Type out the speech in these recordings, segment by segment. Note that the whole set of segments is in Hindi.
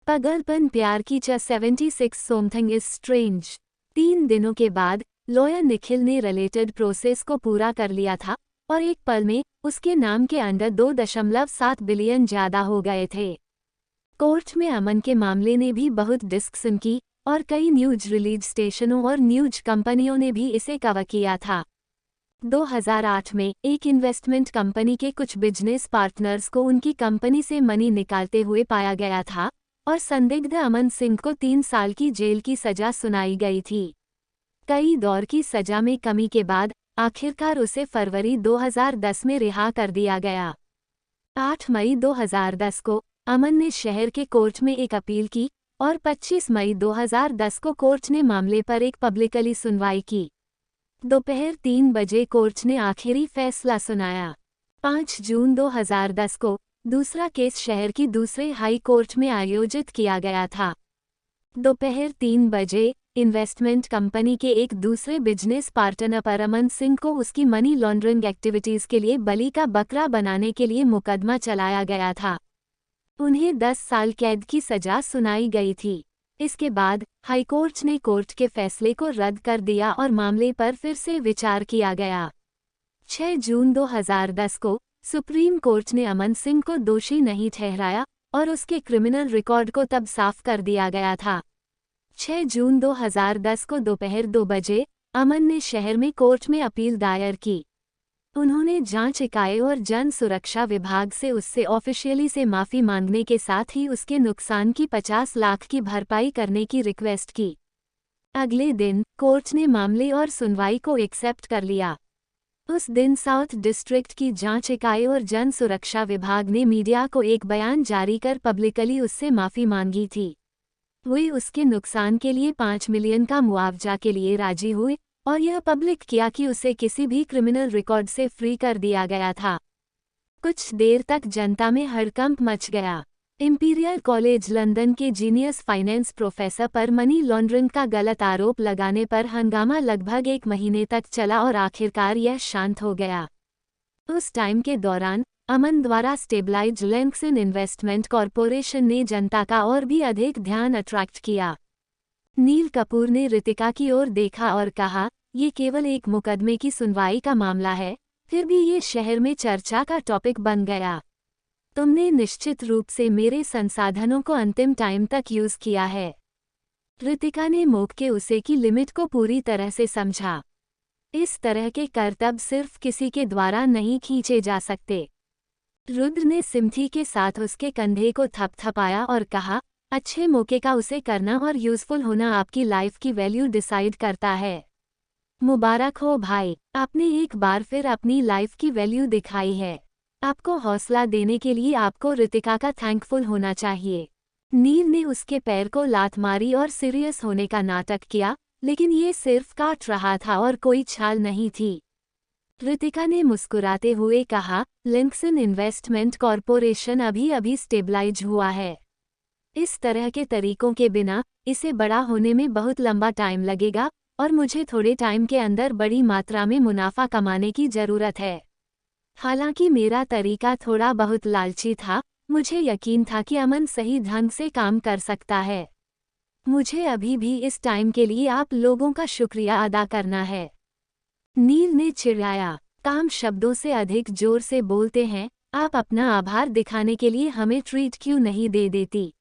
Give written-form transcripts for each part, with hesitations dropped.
पागलपन प्यार की 76 समथिंग इज स्ट्रेंज। 3 दिनों के बाद लॉयर निखिल ने रिलेटेड प्रोसेस को पूरा कर लिया था और एक पल में उसके नाम के अंडर 2.7 बिलियन ज्यादा हो गए थे। कोर्ट में अमन के मामले ने भी बहुत डिस्कशन की और कई न्यूज रिलीज स्टेशनों और न्यूज कंपनियों ने भी इसे कवर किया था। 2008 में एक इन्वेस्टमेंट कंपनी के कुछ बिजनेस पार्टनर्स को उनकी कंपनी से मनी निकालते हुए पाया गया था और संदिग्ध अमन सिंह को 3 साल की जेल की सजा सुनाई गई थी। कई दौर की सजा में कमी के बाद आखिरकार उसे फरवरी 2010 में रिहा कर दिया गया। 8 मई 2010 को अमन ने शहर के कोर्ट में एक अपील की और 25 मई 2010 को कोर्ट ने मामले पर एक पब्लिकली सुनवाई की। दोपहर 3 बजे कोर्ट ने आखिरी फैसला सुनाया। 5 जून 2010 को दूसरा केस शहर की दूसरे हाई कोर्ट में आयोजित किया गया था। दोपहर 3 बजे इन्वेस्टमेंट कंपनी के एक दूसरे बिजनेस पार्टनर पर अमन सिंह को उसकी मनी लॉन्ड्रिंग एक्टिविटीज के लिए बलि का बकरा बनाने के लिए मुकदमा चलाया गया था। उन्हें 10 साल कैद की सजा सुनाई गई थी। इसके बाद हाईकोर्ट ने कोर्ट के फैसले को रद्द कर दिया और मामले पर फिर से विचार किया गया। 6 जून 2010 को सुप्रीम कोर्ट ने अमन सिंह को दोषी नहीं ठहराया और उसके क्रिमिनल रिकॉर्ड को तब साफ कर दिया गया था। 6 जून 2010 को दोपहर 2 बजे अमन ने शहर में कोर्ट में अपील दायर की। उन्होंने जांच इकाई और जन सुरक्षा विभाग से उससे ऑफिशियली से माफ़ी मांगने के साथ ही उसके नुकसान की 50 लाख की भरपाई करने की रिक्वेस्ट की। अगले दिन कोर्ट ने मामले और सुनवाई को एक्सेप्ट कर लिया। उस दिन साउथ डिस्ट्रिक्ट की जांच इकाई और जन सुरक्षा विभाग ने मीडिया को एक बयान जारी कर पब्लिकली उससे माफ़ी मांगी थी। वे उसके नुकसान के लिए 5 मिलियन का मुआवजा के लिए राजी हुए और यह पब्लिक किया कि उसे किसी भी क्रिमिनल रिकॉर्ड से फ्री कर दिया गया था। कुछ देर तक जनता में हड़कंप मच गया। इंपीरियल कॉलेज लंदन के जीनियस फाइनेंस प्रोफेसर पर मनी लॉन्ड्रिंग का गलत आरोप लगाने पर हंगामा लगभग 1 महीने तक चला और आखिरकार यह शांत हो गया। उस टाइम के दौरान अमन द्वारा स्टेबलाइज लिंक्सन इन्वेस्टमेंट कॉरपोरेशन ने जनता का और भी अधिक ध्यान अट्रैक्ट किया। नील कपूर ने रितिका की ओर देखा और कहा, ये केवल एक मुकदमे की सुनवाई का मामला है, फिर भी ये शहर में चर्चा का टॉपिक बन गया। तुमने निश्चित रूप से मेरे संसाधनों को अंतिम टाइम तक यूज किया है। रितिका ने मौके उसे की लिमिट को पूरी तरह से समझा। इस तरह के करतब सिर्फ किसी के द्वारा नहीं खींचे जा सकते। रुद्र ने सिम्थी के साथ उसके कंधे को थपथपाया और कहा, अच्छे मौके का उसे करना और यूजफुल होना आपकी लाइफ की वैल्यू डिसाइड करता है। मुबारक हो भाई, आपने एक बार फिर अपनी लाइफ की वैल्यू दिखाई है। आपको हौसला देने के लिए आपको रितिका का थैंकफुल होना चाहिए। नील ने उसके पैर को लात मारी और सीरियस होने का नाटक किया, लेकिन ये सिर्फ काट रहा था और कोई छाल नहीं थी। रितिका ने मुस्कुराते हुए कहा, लिंक्सन इन्वेस्टमेंट कॉरपोरेशन अभी अभी स्टेबलाइज हुआ है। इस तरह के तरीकों के बिना इसे बड़ा होने में बहुत लंबा टाइम लगेगा और मुझे थोड़े टाइम के अंदर बड़ी मात्रा में मुनाफा कमाने की ज़रूरत है। हालांकि मेरा तरीका थोड़ा बहुत लालची था, मुझे यकीन था कि अमन सही ढंग से काम कर सकता है। मुझे अभी भी इस टाइम के लिए आप लोगों का शुक्रिया अदा करना है। नील ने चिढ़ाया, काम शब्दों से अधिक जोर से बोलते हैं, आप अपना आभार दिखाने के लिए हमें ट्रीट क्यों नहीं दे देती।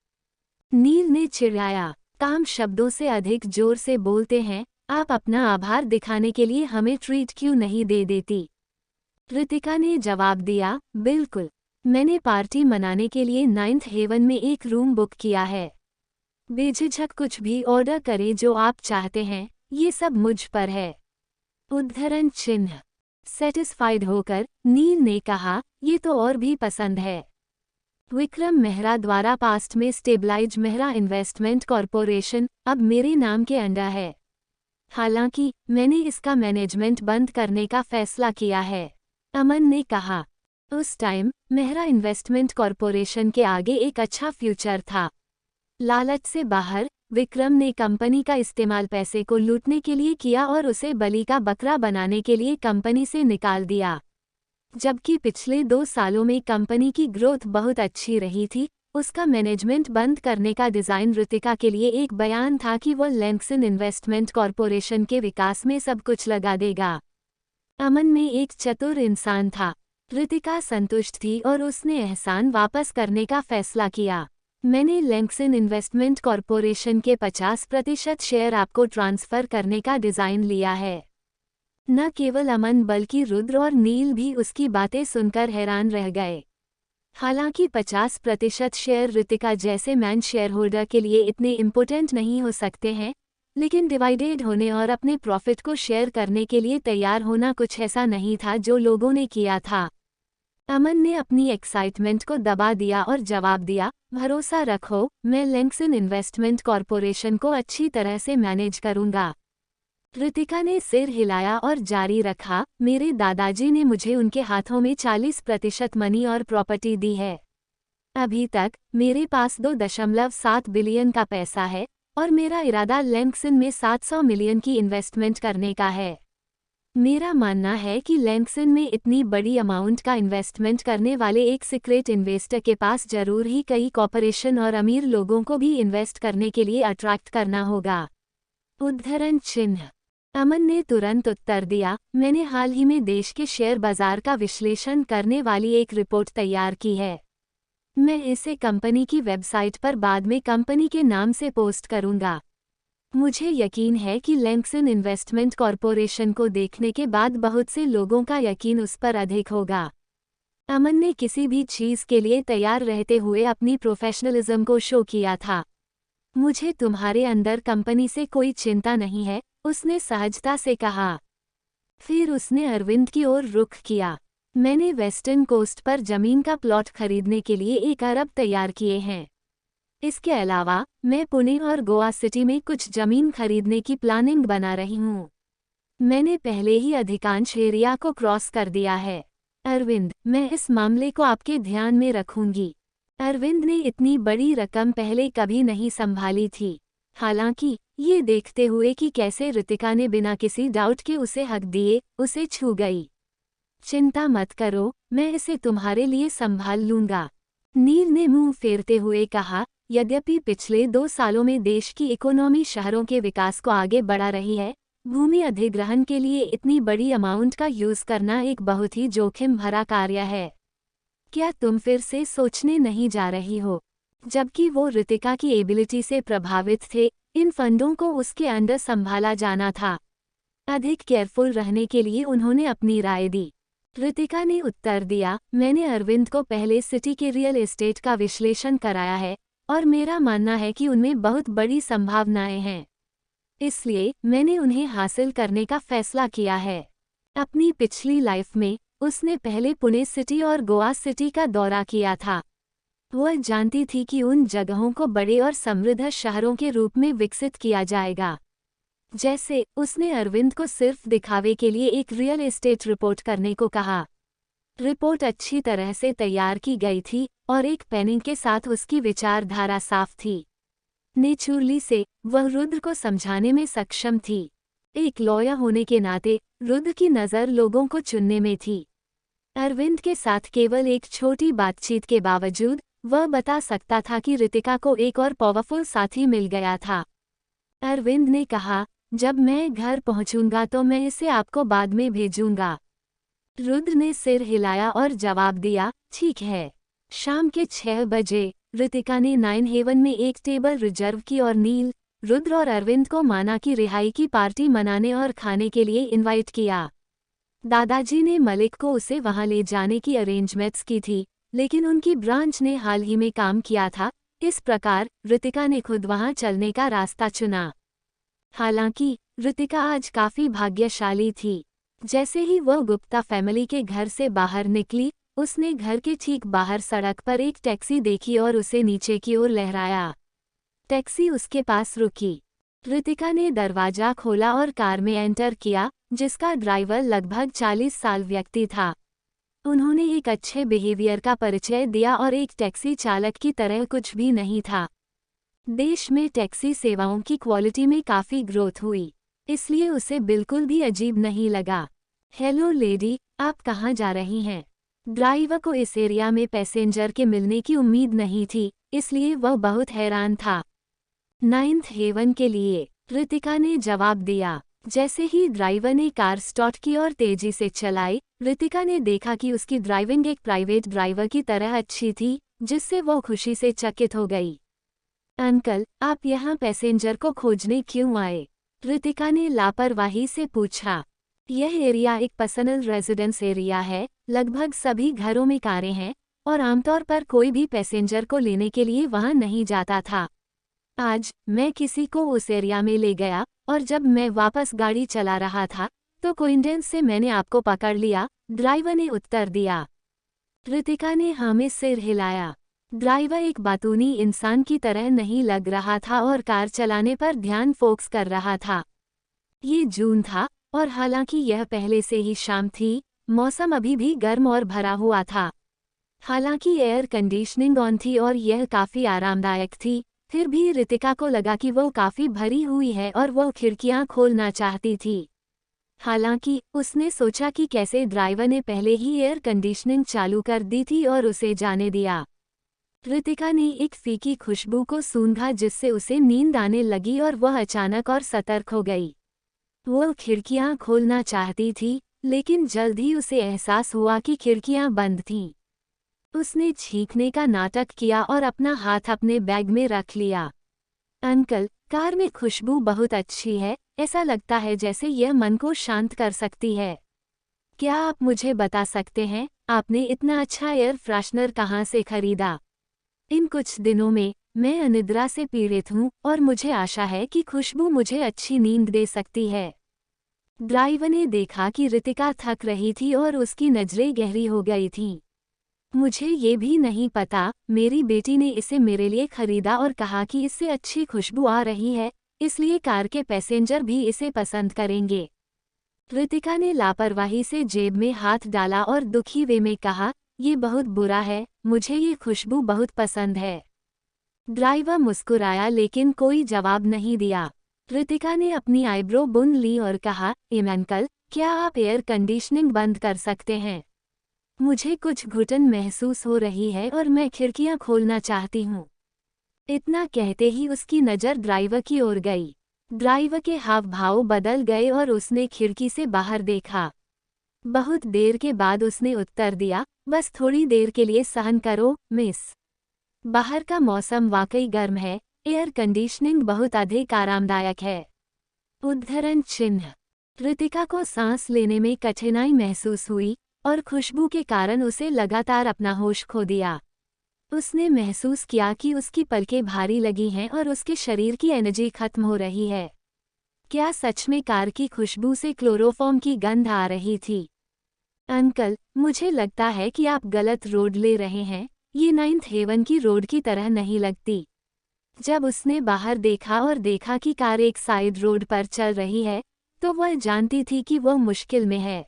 नील ने चिढ़ाया, काम शब्दों से अधिक जोर से बोलते हैं, आप अपना आभार दिखाने के लिए हमें ट्रीट क्यों नहीं दे देती। रितिका ने जवाब दिया, बिल्कुल, मैंने पार्टी मनाने के लिए 9th हेवन में एक रूम बुक किया है। बेझिझक कुछ भी ऑर्डर करें जो आप चाहते हैं, ये सब मुझ पर है। उद्धरण चिन्ह। सेटिस्फाइड होकर नील ने कहा, ये तो और भी पसंद है। विक्रम मेहरा द्वारा पास्ट में स्टेबलाइज मेहरा इन्वेस्टमेंट कॉरपोरेशन अब मेरे नाम के अंडर है। हालांकि मैंने इसका मैनेजमेंट बंद करने का फैसला किया है, अमन ने कहा। उस टाइम मेहरा इन्वेस्टमेंट कॉरपोरेशन के आगे एक अच्छा फ्यूचर था। लालच से बाहर विक्रम ने कंपनी का इस्तेमाल पैसे को लूटने के लिए किया और उसे बलि का बकरा बनाने के लिए कंपनी से निकाल दिया। जबकि पिछले 2 सालों में कंपनी की ग्रोथ बहुत अच्छी रही थी, उसका मैनेजमेंट बंद करने का डिज़ाइन ऋतिका के लिए एक बयान था कि वो लैंक्सन इन्वेस्टमेंट कॉरपोरेशन के विकास में सब कुछ लगा देगा। अमन में एक चतुर इंसान था। ऋतिका संतुष्ट थी और उसने एहसान वापस करने का फैसला किया। मैंने लैंक्सन इन्वेस्टमेंट कॉरपोरेशन के 50% शेयर आपको ट्रांसफ़र करने का डिज़ाइन लिया है। न केवल अमन बल्कि रुद्र और नील भी उसकी बातें सुनकर हैरान रह गए। हालांकि 50% शेयर ऋतिका जैसे मैन शेयरहोल्डर के लिए इतने इम्पोर्टेंट नहीं हो सकते हैं, लेकिन डिवाइडेड होने और अपने प्रॉफिट को शेयर करने के लिए तैयार होना कुछ ऐसा नहीं था जो लोगों ने किया था। अमन ने अपनी एक्साइटमेंट को दबा दिया और जवाब दिया, भरोसा रखो, मैं लैंक्सन इन्वेस्टमेंट कॉरपोरेशन को अच्छी तरह से मैनेज करूंगा। ऋतिका ने सिर हिलाया और जारी रखा, मेरे दादाजी ने मुझे उनके हाथों में 40% मनी और प्रॉपर्टी दी है। अभी तक मेरे पास 2.7 बिलियन का पैसा है और मेरा इरादा लैंक्सन में 700 मिलियन की इन्वेस्टमेंट करने का है। मेरा मानना है कि लैंक्सन में इतनी बड़ी अमाउंट का इन्वेस्टमेंट करने वाले एक सीक्रेट इन्वेस्टर के पास जरूर ही कई कॉर्पोरेशन और अमीर लोगों को भी इन्वेस्ट करने के लिए अट्रैक्ट करना होगा। उद्धरण चिन्ह। अमन ने तुरंत उत्तर दिया, मैंने हाल ही में देश के शेयर बाजार का विश्लेषण करने वाली एक रिपोर्ट तैयार की है। मैं इसे कंपनी की वेबसाइट पर बाद में कंपनी के नाम से पोस्ट करूंगा। मुझे यकीन है कि लैंक्सन इन्वेस्टमेंट कॉरपोरेशन को देखने के बाद बहुत से लोगों का यकीन उस पर अधिक होगा। अमन ने किसी भी चीज़ के लिए तैयार रहते हुए अपनी प्रोफेशनलिज्म को शो किया था। मुझे तुम्हारे अंदर कंपनी से कोई चिंता नहीं है, उसने सहजता से कहा। फिर उसने अरविंद की ओर रुख किया। मैंने वेस्टर्न कोस्ट पर जमीन का प्लॉट खरीदने के लिए 1 अरब तैयार किए हैं। इसके अलावा मैं पुणे और गोवा सिटी में कुछ जमीन खरीदने की प्लानिंग बना रही हूँ। मैंने पहले ही अधिकांश एरिया को क्रॉस कर दिया है। अरविंद, मैं इस मामले को आपके ध्यान में रखूंगी। अरविंद ने इतनी बड़ी रकम पहले कभी नहीं संभाली थी। हालांकि ये देखते हुए कि कैसे ऋतिका ने बिना किसी डाउट के उसे हक दिए, उसे छू गई। चिंता मत करो, मैं इसे तुम्हारे लिए संभाल लूंगा, नील ने मुंह फेरते हुए कहा। यद्यपि पिछले 2 सालों में देश की इकोनॉमी शहरों के विकास को आगे बढ़ा रही है, भूमि अधिग्रहण के लिए इतनी बड़ी अमाउंट का यूज करना एक बहुत ही जोखिम भरा कार्य है। क्या तुम फिर से सोचने नहीं जा रही हो? जबकि वो ऋतिका की एबिलिटी से प्रभावित थे, इन फंडों को उसके अंडर संभाला जाना था। अधिक केयरफुल रहने के लिए उन्होंने अपनी राय दी। ऋतिका ने उत्तर दिया, मैंने अरविंद को पहले सिटी के रियल एस्टेट का विश्लेषण कराया है और मेरा मानना है कि उनमें बहुत बड़ी संभावनाएं हैं। इसलिए मैंने उन्हें हासिल करने का फैसला किया है। अपनी पिछली लाइफ में उसने पहले पुणे सिटी और गोवा सिटी का दौरा किया था। वह जानती थी कि उन जगहों को बड़े और समृद्ध शहरों के रूप में विकसित किया जाएगा। जैसे उसने अरविंद को सिर्फ दिखावे के लिए एक रियल एस्टेट रिपोर्ट करने को कहा। रिपोर्ट अच्छी तरह से तैयार की गई थी और एक पेनिंग के साथ उसकी विचारधारा साफ थी। नेचुरली से वह रुद्र को समझाने में सक्षम थी। एक लॉयर होने के नाते रुद्र की नज़र लोगों को चुनने में थी। अरविंद के साथ केवल एक छोटी बातचीत के बावजूद वह बता सकता था कि ऋतिका को एक और पावरफुल साथी मिल गया था। अरविंद ने कहा, जब मैं घर पहुंचूंगा तो मैं इसे आपको बाद में भेजूंगा। रुद्र ने सिर हिलाया और जवाब दिया, ठीक है। शाम के 6 बजे ऋतिका ने 9 हेवन में एक टेबल रिजर्व की और नील, रुद्र और अरविंद को माना की रिहाई की पार्टी मनाने और खाने के लिए इनवाइट किया। दादाजी ने मलिक को उसे वहां ले जाने की अरेंजमेंट्स की थी, लेकिन उनकी ब्रांच ने हाल ही में काम किया था, इस प्रकार ऋतिका ने खुद वहां चलने का रास्ता चुना। हालांकि ऋतिका आज काफी भाग्यशाली थी। जैसे ही वह गुप्ता फैमिली के घर से बाहर निकली, उसने घर के ठीक बाहर सड़क पर एक टैक्सी देखी और उसे नीचे की ओर लहराया। टैक्सी उसके पास रुकी। ऋतिका ने दरवाजा खोला और कार में एंटर किया, जिसका ड्राइवर लगभग 40 साल व्यक्ति था। उन्होंने एक अच्छे बिहेवियर का परिचय दिया और एक टैक्सी चालक की तरह कुछ भी नहीं था। देश में टैक्सी सेवाओं की क्वालिटी में काफ़ी ग्रोथ हुई, इसलिए उसे बिल्कुल भी अजीब नहीं लगा। हेलो लेडी, आप कहाँ जा रही हैं? ड्राइवर को इस एरिया में पैसेंजर के मिलने की उम्मीद नहीं थी, इसलिए वह बहुत हैरान था। 9th हेवन के लिए, रितिका ने जवाब दिया। जैसे ही ड्राइवर ने कार स्टार्ट की और तेजी से चलाई, रितिका ने देखा कि उसकी ड्राइविंग एक प्राइवेट ड्राइवर की तरह अच्छी थी, जिससे वो खुशी से चकित हो गई। अंकल, आप यहाँ पैसेंजर को खोजने क्यों आए? रितिका ने लापरवाही से पूछा। यह एरिया एक पर्सनल रेजिडेंस एरिया है, लगभग सभी घरों में कारें हैं और आमतौर पर कोई भी पैसेंजर को लेने के लिए वहां नहीं जाता था। आज मैं किसी को उस एरिया में ले गया और जब मैं वापस गाड़ी चला रहा था तो कोइंसिडेंस से मैंने आपको पकड़ लिया, ड्राइवर ने उत्तर दिया। रितिका ने हाँ में सिर हिलाया। ड्राइवर एक बातूनी इंसान की तरह नहीं लग रहा था और कार चलाने पर ध्यान फोकस कर रहा था। ये जून था और हालांकि यह पहले से ही शाम थी, मौसम अभी भी गर्म और भरा हुआ था। हालांकि एयर कंडीशनिंग ऑन थी और यह काफ़ी आरामदायक थी, फिर भी रितिका को लगा कि वो काफ़ी भरी हुई है और वो खिड़कियां खोलना चाहती थी। हालांकि उसने सोचा कि कैसे ड्राइवर ने पहले ही एयर कंडीशनिंग चालू कर दी थी और उसे जाने दिया। रितिका ने एक फीकी खुशबू को सूंघा जिससे उसे नींद आने लगी और वह अचानक और सतर्क हो गई। वो खिड़कियां खोलना चाहती थी, लेकिन जल्द ही उसे एहसास हुआ कि खिड़कियां बंद थीं। उसने छींकने का नाटक किया और अपना हाथ अपने बैग में रख लिया। अंकल, कार में खुशबू बहुत अच्छी है, ऐसा लगता है जैसे यह मन को शांत कर सकती है। क्या आप मुझे बता सकते हैं, आपने इतना अच्छा एयर फ्रेशनर कहाँ से खरीदा? इन कुछ दिनों में मैं अनिद्रा से पीड़ित हूँ और मुझे आशा है कि खुशबू मुझे अच्छी नींद दे सकती है। ड्राइवर ने देखा कि रितिका थक रही थी और उसकी नजरें गहरी हो गई थीं। मुझे ये भी नहीं पता, मेरी बेटी ने इसे मेरे लिए खरीदा और कहा कि इससे अच्छी खुशबू आ रही है, इसलिए कार के पैसेंजर भी इसे पसंद करेंगे। रितिका ने लापरवाही से जेब में हाथ डाला और दुखी वे में कहा, ये बहुत बुरा है, मुझे ये खुशबू बहुत पसंद है। ड्राइवर मुस्कुराया लेकिन कोई जवाब नहीं दिया। रितिका ने अपनी आईब्रो बुन ली और कहा, अंकल, क्या आप एयर कंडीशनिंग बंद कर सकते हैं? मुझे कुछ घुटन महसूस हो रही है और मैं खिड़कियां खोलना चाहती हूँ। इतना कहते ही उसकी नज़र ड्राइवर की ओर गई। ड्राइवर के हाव भाव बदल गए और उसने खिड़की से बाहर देखा। बहुत देर के बाद उसने उत्तर दिया, बस थोड़ी देर के लिए सहन करो, मिस। बाहर का मौसम वाकई गर्म है, एयर कंडीशनिंग बहुत अधिक आरामदायक है। उद्धरण चिन्ह। रितिका को सांस लेने में कठिनाई महसूस हुई और खुशबू के कारण उसे लगातार अपना होश खो दिया। उसने महसूस किया कि उसकी पलकें भारी लगी हैं और उसके शरीर की एनर्जी खत्म हो रही है। क्या सच में कार की खुशबू से क्लोरोफॉर्म की गंध आ रही थी? अंकल, मुझे लगता है कि आप गलत रोड ले रहे हैं, ये 9th हेवन की रोड की तरह नहीं लगती। जब उसने बाहर देखा और देखा कि कार एक साइड रोड पर चल रही है, तो वह जानती थी कि वह मुश्किल में है।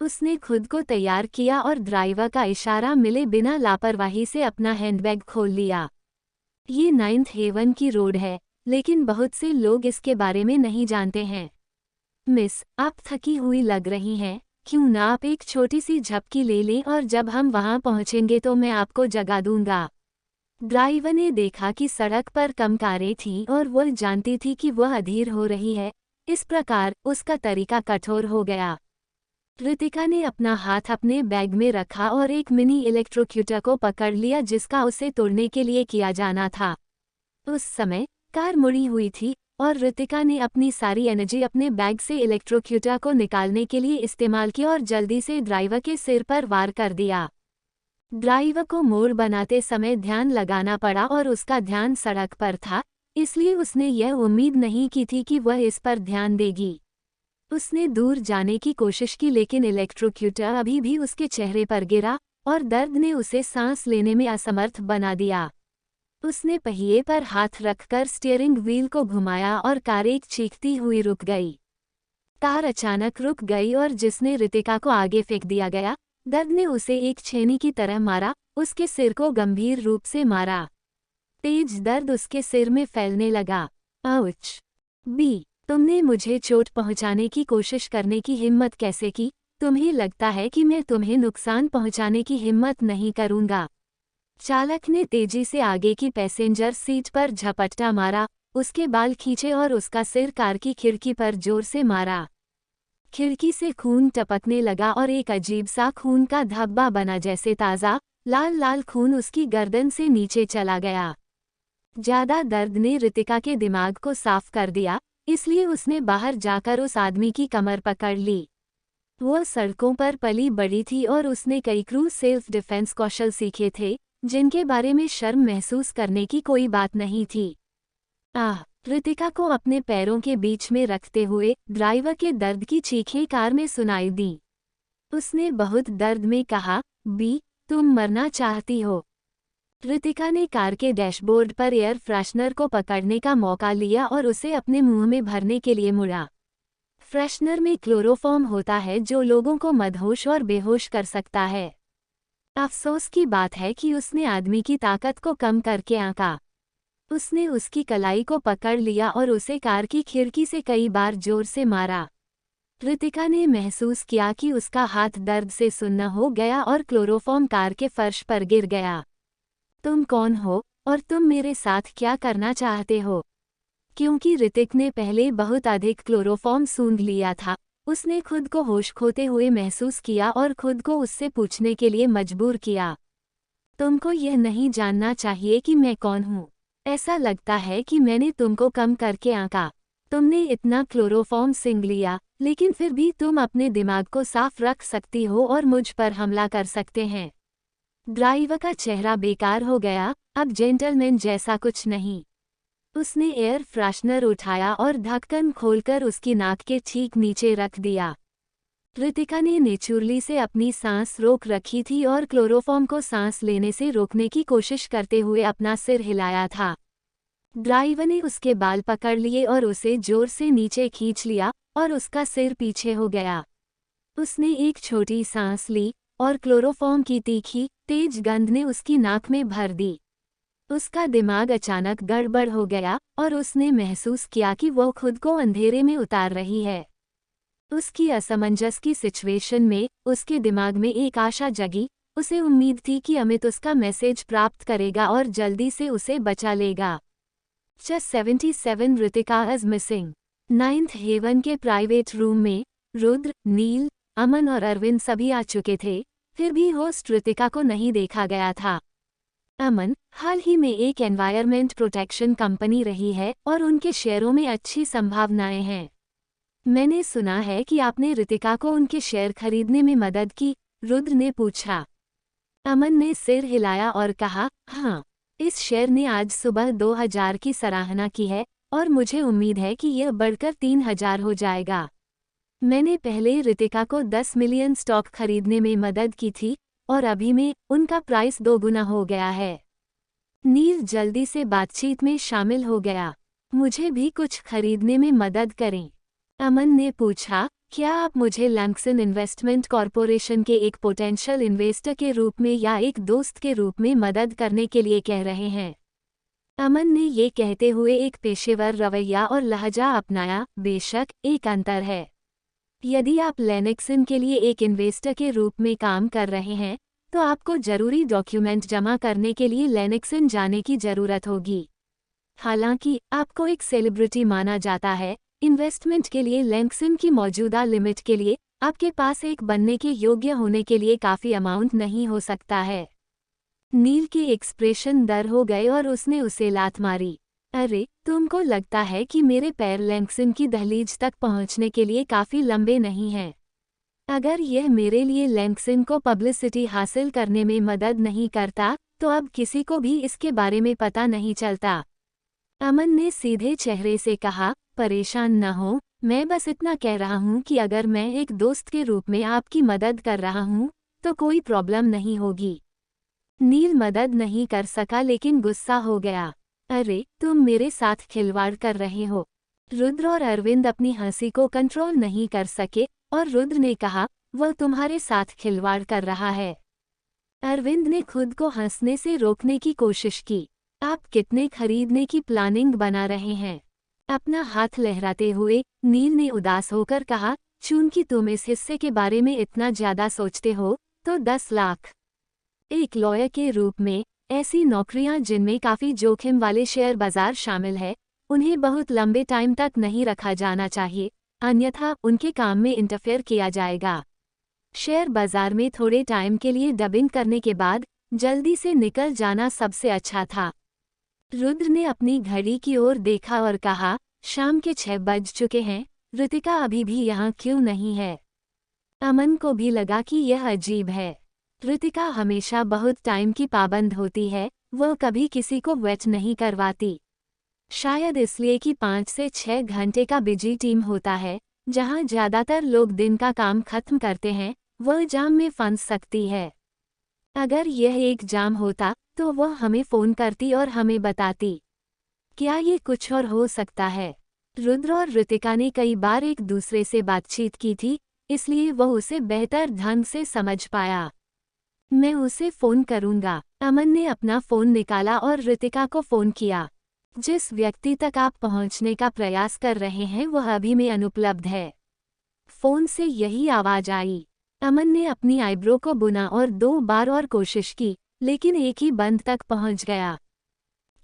उसने खुद को तैयार किया और ड्राइवर का इशारा मिले बिना लापरवाही से अपना हैंडबैग खोल लिया। ये 9th हेवन की रोड है, लेकिन बहुत से लोग इसके बारे में नहीं जानते हैं। मिस, आप थकी हुई लग रही हैं, क्यों ना आप एक छोटी सी झपकी ले लें और जब हम वहां पहुंचेंगे तो मैं आपको जगा दूंगा। ड्राइवर ने देखा कि सड़क पर कम कारें थीं और वह जानती थी कि वह अधीर हो रही है, इस प्रकार उसका तरीका कठोर हो गया। रितिका ने अपना हाथ अपने बैग में रखा और एक मिनी इलेक्ट्रोक्यूटर को पकड़ लिया जिसका उसे तोड़ने के लिए किया जाना था। उस समय कार मुड़ी हुई थी और रितिका ने अपनी सारी एनर्जी अपने बैग से इलेक्ट्रोक्यूटर को निकालने के लिए इस्तेमाल की और जल्दी से ड्राइवर के सिर पर वार कर दिया। ड्राइवर को मोड़ बनाते समय ध्यान लगाना पड़ा और उसका ध्यान सड़क पर था, इसलिए उसने यह उम्मीद नहीं की थी कि वह इस पर ध्यान देगी। उसने दूर जाने की कोशिश की लेकिन इलेक्ट्रोक्यूटर अभी भी उसके चेहरे पर गिरा और दर्द ने उसे सांस लेने में असमर्थ बना दिया। उसने पहिए पर हाथ रखकर स्टीयरिंग व्हील को घुमाया और कार एक चीखती हुई रुक गई। कार अचानक रुक गई और जिसने रितिका को आगे फेंक दिया गया, दर्द ने उसे एक छेनी की तरह मारा, उसके सिर को गंभीर रूप से मारा। तेज दर्द उसके सिर में फैलने लगा। आउच! बी, तुमने मुझे चोट पहुंचाने की कोशिश करने की हिम्मत कैसे की? तुम्हें लगता है कि मैं तुम्हें नुकसान पहुंचाने की हिम्मत नहीं करूंगा। चालक ने तेजी से आगे की पैसेंजर सीट पर झपट्टा मारा, उसके बाल खींचे और उसका सिर कार की खिड़की पर जोर से मारा। खिड़की से खून टपकने लगा और एक अजीब सा खून का धब्बा बना, जैसे ताज़ा लाल लाल खून उसकी गर्दन से नीचे चला गया। ज्यादा दर्द ने रितिका के दिमाग को साफ कर दिया, इसलिए उसने बाहर जाकर उस आदमी की कमर पकड़ ली। वो सड़कों पर पली बड़ी थी और उसने कई क्रूज सेल्फ डिफेंस कौशल सीखे थे, जिनके बारे में शर्म महसूस करने की कोई बात नहीं थी। रितिका को अपने पैरों के बीच में रखते हुए ड्राइवर के दर्द की चीखें कार में सुनाई दी। उसने बहुत दर्द में कहा, बी, तुम मरना चाहती हो। रितिका ने कार के डैशबोर्ड पर एयर फ्रेशनर को पकड़ने का मौका लिया और उसे अपने मुंह में भरने के लिए मुड़ा। फ्रेशनर में क्लोरोफॉर्म होता है जो लोगों को मदहोश और बेहोश कर सकता है। अफसोस की बात है कि उसने आदमी की ताकत को कम करके आंका। उसने उसकी कलाई को पकड़ लिया और उसे कार की खिड़की से कई बार जोर से मारा। रितिका ने महसूस किया कि उसका हाथ दर्द से सुन्न हो गया और क्लोरोफॉर्म कार के फर्श पर गिर गया। तुम कौन हो और तुम मेरे साथ क्या करना चाहते हो? क्योंकि ऋतिक ने पहले बहुत अधिक क्लोरोफॉर्म सूंघ लिया था, उसने खुद को होश खोते हुए महसूस किया और खुद को उससे पूछने के लिए मजबूर किया, तुमको यह नहीं जानना चाहिए कि मैं कौन हूँ। ऐसा लगता है कि मैंने तुमको कम करके आंका। तुमने इतना क्लोरोफॉर्म सूंघ लिया, लेकिन फिर भी तुम अपने दिमाग को साफ रख सकती हो और मुझ पर हमला कर सकते हैं। ड्राइवर का चेहरा बेकार हो गया, अब जेंटलमैन जैसा कुछ नहीं। उसने एयर फ्रेशनर उठाया और ढक्कन खोलकर उसकी नाक के ठीक नीचे रख दिया। रितिका ने नेचुरली से अपनी सांस रोक रखी थी और क्लोरोफॉर्म को सांस लेने से रोकने की कोशिश करते हुए अपना सिर हिलाया था। ड्राइवर ने उसके बाल पकड़ लिए और उसे जोर से नीचे खींच लिया और उसका सिर पीछे हो गया। उसने एक छोटी सांस ली और क्लोरोफॉर्म की तीखी, तेज गंध ने उसकी नाक में भर दी। उसका दिमाग अचानक गड़बड़ हो गया और उसने महसूस किया कि वो खुद को अंधेरे में उतार रही है। उसकी असमंजस की सिचुएशन में उसके दिमाग में एक आशा जगी, उसे उम्मीद थी कि अमित उसका मैसेज प्राप्त करेगा और जल्दी से उसे बचा लेगा। Just 77 Ritika is missing. 9th heaven के प्राइवेट रूम में रुद्र, नील, अमन और अरविंद सभी आ चुके थे, फिर भी होस्ट रितिका को नहीं देखा गया था। अमन हाल ही में एक एनवायरमेंट प्रोटेक्शन कंपनी रही है और उनके शेयरों में अच्छी संभावनाएं हैं। मैंने सुना है कि आपने रितिका को उनके शेयर खरीदने में मदद की, रुद्र ने पूछा। अमन ने सिर हिलाया और कहा, हाँ, इस शेयर ने आज सुबह 2000 की सराहना की है और मुझे उम्मीद है कि यह बढ़कर 3000 हो जाएगा। मैंने पहले रितिका को 10 मिलियन स्टॉक खरीदने में मदद की थी और अभी में उनका प्राइस 2 गुना हो गया है। नील जल्दी से बातचीत में शामिल हो गया। मुझे भी कुछ खरीदने में मदद करें। अमन ने पूछा, क्या आप मुझे लैंक्सन इन्वेस्टमेंट कॉरपोरेशन के एक पोटेंशियल इन्वेस्टर के रूप में या एक दोस्त के रूप में मदद करने के लिए कह रहे हैं? अमन ने ये कहते हुए एक पेशेवर रवैया और लहजा अपनाया। बेशक एक अंतर है। यदि आप लैंक्सन के लिए एक इन्वेस्टर के रूप में काम कर रहे हैं, तो आपको जरूरी डॉक्यूमेंट जमा करने के लिए लैंक्सन जाने की जरूरत होगी। हालांकि आपको एक सेलिब्रिटी माना जाता है, इन्वेस्टमेंट के लिए लैंक्सन की मौजूदा लिमिट के लिए आपके पास एक बनने के योग्य होने के लिए काफ़ी अमाउंट नहीं हो सकता है। नील के एक्सप्रेशन दर हो गए और उसने उसे लात मारी। अरे, तुमको लगता है कि मेरे पैर लैंक्सन की दहलीज तक पहुंचने के लिए काफ़ी लंबे नहीं हैं? अगर यह मेरे लिए लैंक्सन को पब्लिसिटी हासिल करने में मदद नहीं करता, तो अब किसी को भी इसके बारे में पता नहीं चलता। अमन ने सीधे चेहरे से कहा, परेशान न हो, मैं बस इतना कह रहा हूँ कि अगर मैं एक दोस्त के रूप में आपकी मदद कर रहा हूँ, तो कोई प्रॉब्लम नहीं होगी। नील मदद नहीं कर सका लेकिन गुस्सा हो गया। अरे, तुम मेरे साथ खिलवाड़ कर रहे हो। रुद्र और अरविंद अपनी हंसी को कंट्रोल नहीं कर सके और रुद्र ने कहा, वह तुम्हारे साथ खिलवाड़ कर रहा है। अरविंद ने खुद को हंसने से रोकने की कोशिश की। आप कितने खरीदने की प्लानिंग बना रहे हैं? अपना हाथ लहराते हुए नील ने उदास होकर कहा, चूंकि तुम इस हिस्से के बारे में इतना ज्यादा सोचते हो, तो 10 लाख। एक लॉयर के रूप में, ऐसी नौकरियां जिनमें काफी जोखिम वाले शेयर बाजार शामिल है, उन्हें बहुत लंबे टाइम तक नहीं रखा जाना चाहिए, अन्यथा उनके काम में इंटरफेयर किया जाएगा। शेयर बाजार में थोड़े टाइम के लिए डबिंग करने के बाद जल्दी से निकल जाना सबसे अच्छा था। रुद्र ने अपनी घड़ी की ओर देखा और कहा, शाम के 6 बज चुके हैं, ऋतिका अभी भी यहाँ क्यों नहीं है? अमन को भी लगा कि यह अजीब है। ऋतिका हमेशा बहुत टाइम की पाबंद होती है, वह कभी किसी को वेट नहीं करवाती। शायद इसलिए कि 5 से 6 घंटे का बिजी टीम होता है, जहाँ ज्यादातर लोग दिन का काम खत्म करते हैं, वह जाम में फंस सकती है। अगर यह एक जाम होता, तो वह हमें फ़ोन करती और हमें बताती। क्या ये कुछ और हो सकता है? रुद्र और ऋतिका ने कई बार एक दूसरे से बातचीत की थी, इसलिए वह उसे बेहतर ढंग से समझ पाया। मैं उसे फ़ोन करूँगा। अमन ने अपना फ़ोन निकाला और ऋतिका को फ़ोन किया। जिस व्यक्ति तक आप पहुँचने का प्रयास कर रहे हैं वह अभी में अनुपलब्ध है। फ़ोन से यही आवाज़ आई। अमन ने अपनी आईब्रो को बुना और 2 बार और कोशिश की, लेकिन एक ही बंद तक पहुंच गया।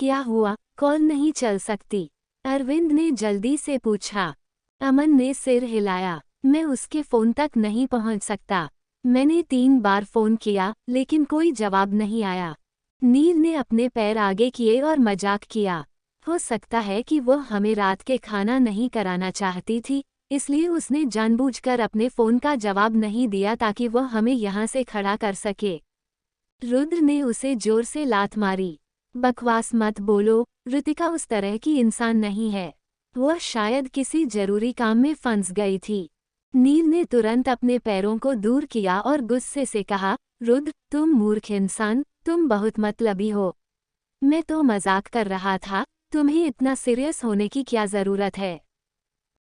क्या हुआ, कॉल नहीं चल सकती? अरविंद ने जल्दी से पूछा। अमन ने सिर हिलाया। मैं उसके फ़ोन तक नहीं पहुंच सकता। मैंने 3 बार फ़ोन किया, लेकिन कोई जवाब नहीं आया। नील ने अपने पैर आगे किए और मजाक किया। हो सकता है कि वह हमें रात के खाना नहीं कराना चाहती थी, इसलिए उसने जानबूझकर अपने फ़ोन का जवाब नहीं दिया ताकि वह हमें यहाँ से खड़ा कर सके। रुद्र ने उसे जोर से लात मारी। बकवास मत बोलो, ऋतिका उस तरह की इंसान नहीं है। वह शायद किसी जरूरी काम में फंस गई थी। नील ने तुरंत अपने पैरों को दूर किया और गुस्से से कहा, रुद्र, तुम मूर्ख इंसान, तुम बहुत मतलबी हो। मैं तो मजाक कर रहा था, तुम्हें इतना सीरियस होने की क्या ज़रूरत है?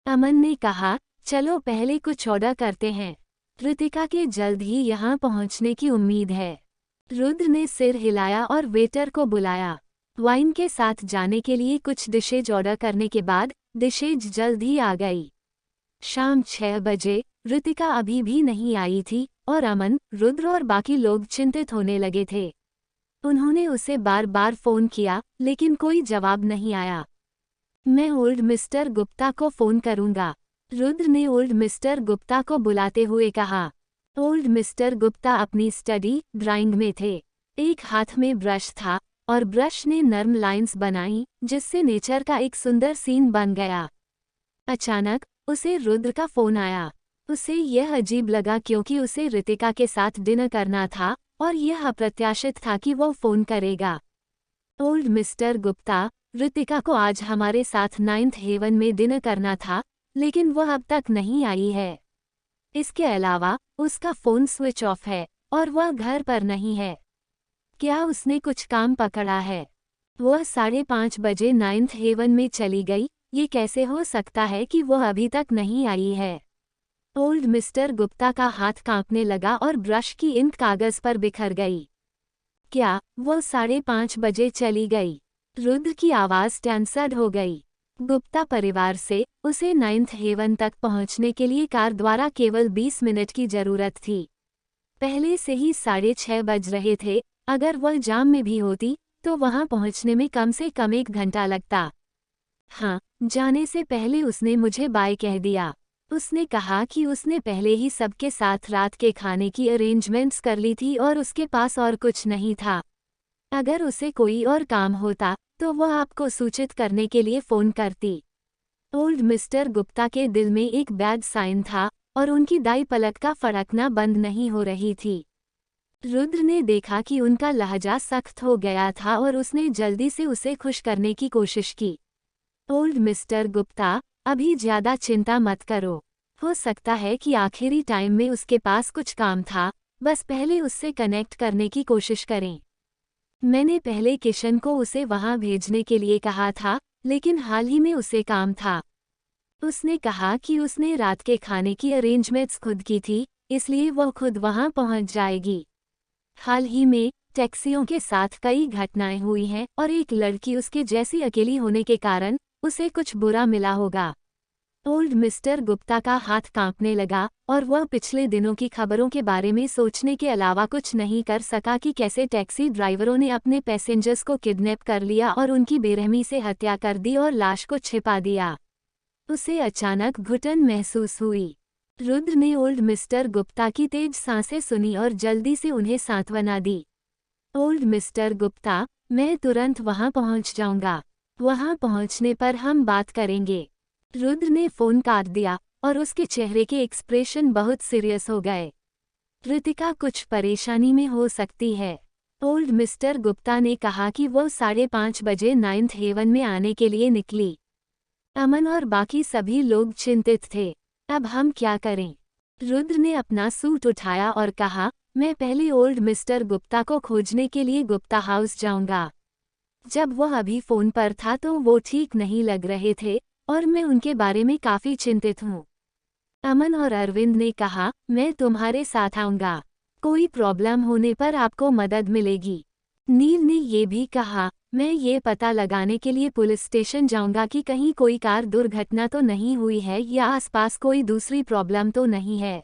अमन ने कहा, चलो पहले कुछ ऑर्डर करते हैं। ऋतिका के जल्द ही यहाँ पहुँचने की उम्मीद है। रुद्र ने सिर हिलाया और वेटर को बुलाया। वाइन के साथ जाने के लिए कुछ डिशेज ऑर्डर करने के बाद डिशेज जल्द ही आ गई। शाम 6 बजे ऋतिका अभी भी नहीं आई थी और अमन, रुद्र और बाकी लोग चिंतित होने लगे थे। उन्होंने उसे बार बार फ़ोन किया, लेकिन कोई जवाब नहीं आया। मैं ओल्ड मिस्टर गुप्ता को फ़ोन करूंगा। रुद्र ने ओल्ड मिस्टर गुप्ता को बुलाते हुए कहा। ओल्ड मिस्टर गुप्ता अपनी स्टडी ड्राइंग में थे। एक हाथ में ब्रश था और ब्रश ने नर्म लाइंस बनाई, जिससे नेचर का एक सुंदर सीन बन गया। अचानक उसे रुद्र का फ़ोन आया। उसे यह अजीब लगा क्योंकि उसे ऋतिका के साथ डिनर करना था और यह अप्रत्याशित था कि वो फ़ोन करेगा। ओल्ड मिस्टर गुप्ता, ऋतिका को आज हमारे साथ 9th हेवन में डिनर करना था, लेकिन वह अब तक नहीं आई है। इसके अलावा उसका फ़ोन स्विच ऑफ है और वह घर पर नहीं है। क्या उसने कुछ काम पकड़ा है? वह 5:30 बजे 9th हेवन में चली गई। ये कैसे हो सकता है कि वह अभी तक नहीं आई है? ओल्ड मिस्टर गुप्ता का हाथ कांपने लगा और ब्रश की इंक कागज़ पर बिखर गई। क्या वह 5:30 बजे चली गई? रुद्र की आवाज़ टेंसड हो गई। गुप्ता परिवार से उसे 9th हेवन तक पहुंचने के लिए कार द्वारा केवल 20 मिनट की ज़रूरत थी। पहले से ही 6:30 बज रहे थे। अगर वह जाम में भी होती, तो वहां पहुंचने में कम से कम 1 घंटा लगता। हाँ, जाने से पहले उसने मुझे बाय कह दिया। उसने कहा कि उसने पहले ही सबके साथ रात के खाने की अरेंजमेंट्स कर ली थी और उसके पास और कुछ नहीं था। अगर उसे कोई और काम होता, तो वह आपको सूचित करने के लिए फ़ोन करती। ओल्ड मिस्टर गुप्ता के दिल में एक बैड साइन था और उनकी दाई पलक का फड़कना बंद नहीं हो रही थी। रुद्र ने देखा कि उनका लहजा सख्त हो गया था और उसने जल्दी से उसे खुश करने की कोशिश की। ओल्ड मिस्टर गुप्ता, अभी ज़्यादा चिंता मत करो। हो सकता है कि आखिरी टाइम में उसके पास कुछ काम था, बस पहले उससे कनेक्ट करने की कोशिश करें। मैंने पहले किशन को उसे वहां भेजने के लिए कहा था, लेकिन हाल ही में उसे काम था। उसने कहा कि उसने रात के खाने की अरेंजमेंट्स खुद की थी, इसलिए वह खुद वहां पहुंच जाएगी। हाल ही में टैक्सियों के साथ कई घटनाएं हुई हैं और एक लड़की उसके जैसी अकेली होने के कारण उसे कुछ बुरा मिला होगा। ओल्ड मिस्टर गुप्ता का हाथ कांपने लगा और वह पिछले दिनों की खबरों के बारे में सोचने के अलावा कुछ नहीं कर सका कि कैसे टैक्सी ड्राइवरों ने अपने पैसेंजर्स को किडनैप कर लिया और उनकी बेरहमी से हत्या कर दी और लाश को छिपा दिया। उसे अचानक घुटन महसूस हुई। रुद्र ने ओल्ड मिस्टर गुप्ता की तेज सांसें सुनी और जल्दी से उन्हें सांत्वना दी। ओल्ड मिस्टर गुप्ता, मैं तुरंत वहां पहुंच जाऊंगा। वहां पहुंचने पर हम बात करेंगे। रुद्र ने फोन काट दिया और उसके चेहरे के एक्सप्रेशन बहुत सीरियस हो गए। रितिका कुछ परेशानी में हो सकती है। ओल्ड मिस्टर गुप्ता ने कहा कि वो 5:30 बजे 9th हेवन में आने के लिए निकली। अमन और बाकी सभी लोग चिंतित थे। अब हम क्या करें? रुद्र ने अपना सूट उठाया और कहा, मैं पहले ओल्ड मिस्टर गुप्ता को खोजने के लिए गुप्ता हाउस जाऊंगा। जब वह अभी फोन पर था तो वो ठीक नहीं लग रहे थे और मैं उनके बारे में काफी चिंतित हूँ। अमन और अरविंद ने कहा, मैं तुम्हारे साथ आऊंगा। कोई प्रॉब्लम होने पर आपको मदद मिलेगी। नील ने ये भी कहा, मैं ये पता लगाने के लिए पुलिस स्टेशन जाऊंगा कि कहीं कोई कार दुर्घटना तो नहीं हुई है या आसपास कोई दूसरी प्रॉब्लम तो नहीं है।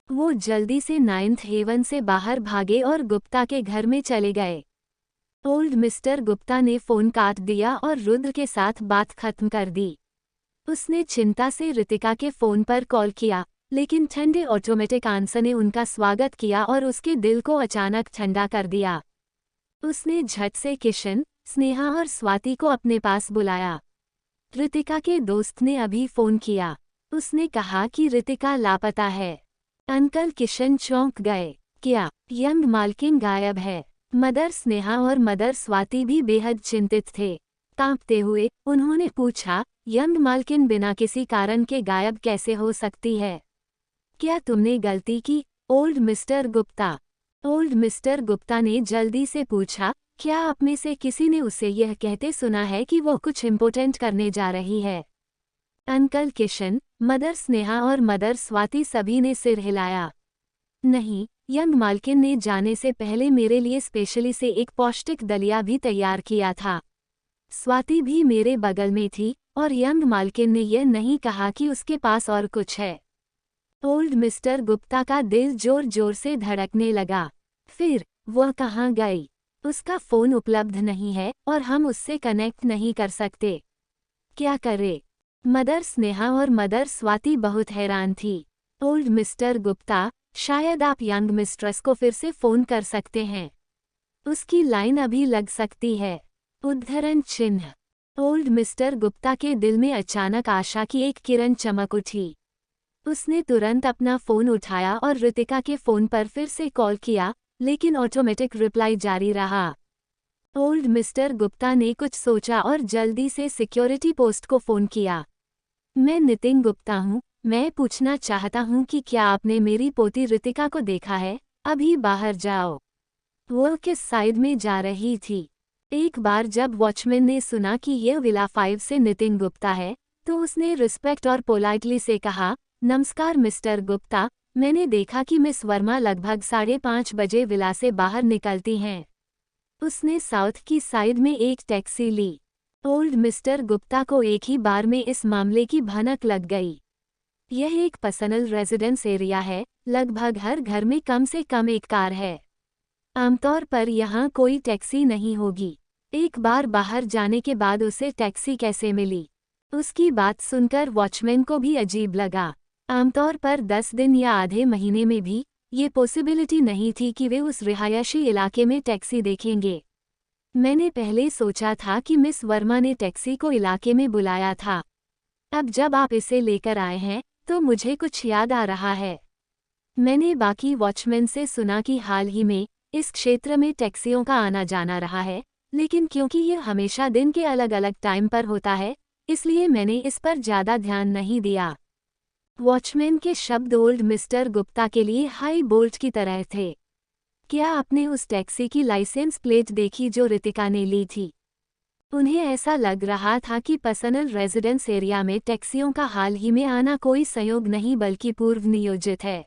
वो जल्दी से 9th हेवन से बाहर भागे और गुप्ता के घर में चले गए। ओल्ड मिस्टर गुप्ता ने फोन काट दिया और रुद्र के साथ बात खत्म कर दी। उसने चिंता से रितिका के फोन पर कॉल किया, लेकिन ठंडे ऑटोमेटिक आंसर ने उनका स्वागत किया और उसके दिल को अचानक ठंडा कर दिया। उसने झट से किशन, स्नेहा और स्वाति को अपने पास बुलाया। रितिका के दोस्त ने अभी फोन किया। उसने कहा कि रितिका लापता है। अंकल किशन चौंक गए। क्या यंग मालकिन गायब है? मदर स्नेहा और मदर स्वाति भी बेहद चिंतित थे। कांपते हुए उन्होंने पूछा, यंग मालकिन बिना किसी कारण के गायब कैसे हो सकती है? क्या तुमने गलती की, old mister Gupta? Old mister Gupta ने जल्दी से पूछा, क्या आप में से किसी ने उसे यह कहते सुना है कि वो कुछ इम्पोर्टेंट करने जा रही है? अंकल किशन, मदर स्नेहा और मदर स्वाति सभी ने सिर हिलाया। नहीं, यंग मालकिन ने जाने से पहले मेरे लिए स्पेशली से एक पौष्टिक दलिया भी तैयार किया था। स्वाति भी मेरे बगल में थी और यंग मालकिन ने यह नहीं कहा कि उसके पास और कुछ है। ओल्ड मिस्टर गुप्ता का दिल जोर जोर से धड़कने लगा। फिर वह कहाँ गई? उसका फोन उपलब्ध नहीं है और हम उससे कनेक्ट नहीं कर सकते। क्या करे? मदर स्नेहा और मदर स्वाति बहुत हैरान थी। ओल्ड मिस्टर गुप्ता, शायद आप यंग मिस्ट्रेस को फिर से फोन कर सकते हैं। उसकी लाइन अभी लग सकती है। उद्धरण चिन्ह। ओल्ड मिस्टर गुप्ता के दिल में अचानक आशा की एक किरण चमक उठी। उसने तुरंत अपना फोन उठाया और रितिका के फोन पर फिर से कॉल किया, लेकिन ऑटोमेटिक रिप्लाई जारी रहा। ओल्ड मिस्टर गुप्ता ने कुछ सोचा और जल्दी से सिक्योरिटी पोस्ट को फोन किया। मैं नितिन गुप्ता हूँ। मैं पूछना चाहता हूँ कि क्या आपने मेरी पोती रितिका को देखा है? अभी बाहर जाओ। वो किस साइड में जा रही थी? एक बार जब वॉचमैन ने सुना कि यह विला 5 से नितिन गुप्ता है, तो उसने रिस्पेक्ट और पोलाइटली से कहा, नमस्कार मिस्टर गुप्ता, मैंने देखा कि मिस वर्मा लगभग 5:30 बजे विला से बाहर निकलती हैं। उसने साउथ की साइड में एक टैक्सी ली। ओल्ड मिस्टर गुप्ता को एक ही बार में इस मामले की भनक लग गई। यह एक पर्सनल रेजिडेंस एरिया है, लगभग हर घर में कम से कम एक कार है। आमतौर पर यहाँ कोई टैक्सी नहीं होगी। एक बार बाहर जाने के बाद उसे टैक्सी कैसे मिली? उसकी बात सुनकर वॉचमैन को भी अजीब लगा। आमतौर पर 10 दिन या आधे महीने में भी ये पॉसिबिलिटी नहीं थी कि वे उस रिहायशी इलाके में टैक्सी देखेंगे। मैंने पहले सोचा था कि मिस वर्मा ने टैक्सी को इलाके में बुलाया था। अब जब आप इसे लेकर आए हैं तो मुझे कुछ याद आ रहा है। मैंने बाकी वॉचमैन से सुना कि हाल ही में इस क्षेत्र में टैक्सियों का आना जाना रहा है, लेकिन क्योंकि ये हमेशा दिन के अलग अलग टाइम पर होता है, इसलिए मैंने इस पर ज़्यादा ध्यान नहीं दिया। वॉचमैन के शब्द ओल्ड मिस्टर गुप्ता के लिए हाई बोल्ट की तरह थे। क्या आपने उस टैक्सी की लाइसेंस प्लेट देखी जो रितिका ने ली थी? उन्हें ऐसा लग रहा था कि पर्सनल रेजिडेंस एरिया में टैक्सियों का हाल ही में आना कोई संयोग नहीं बल्कि पूर्व नियोजित है।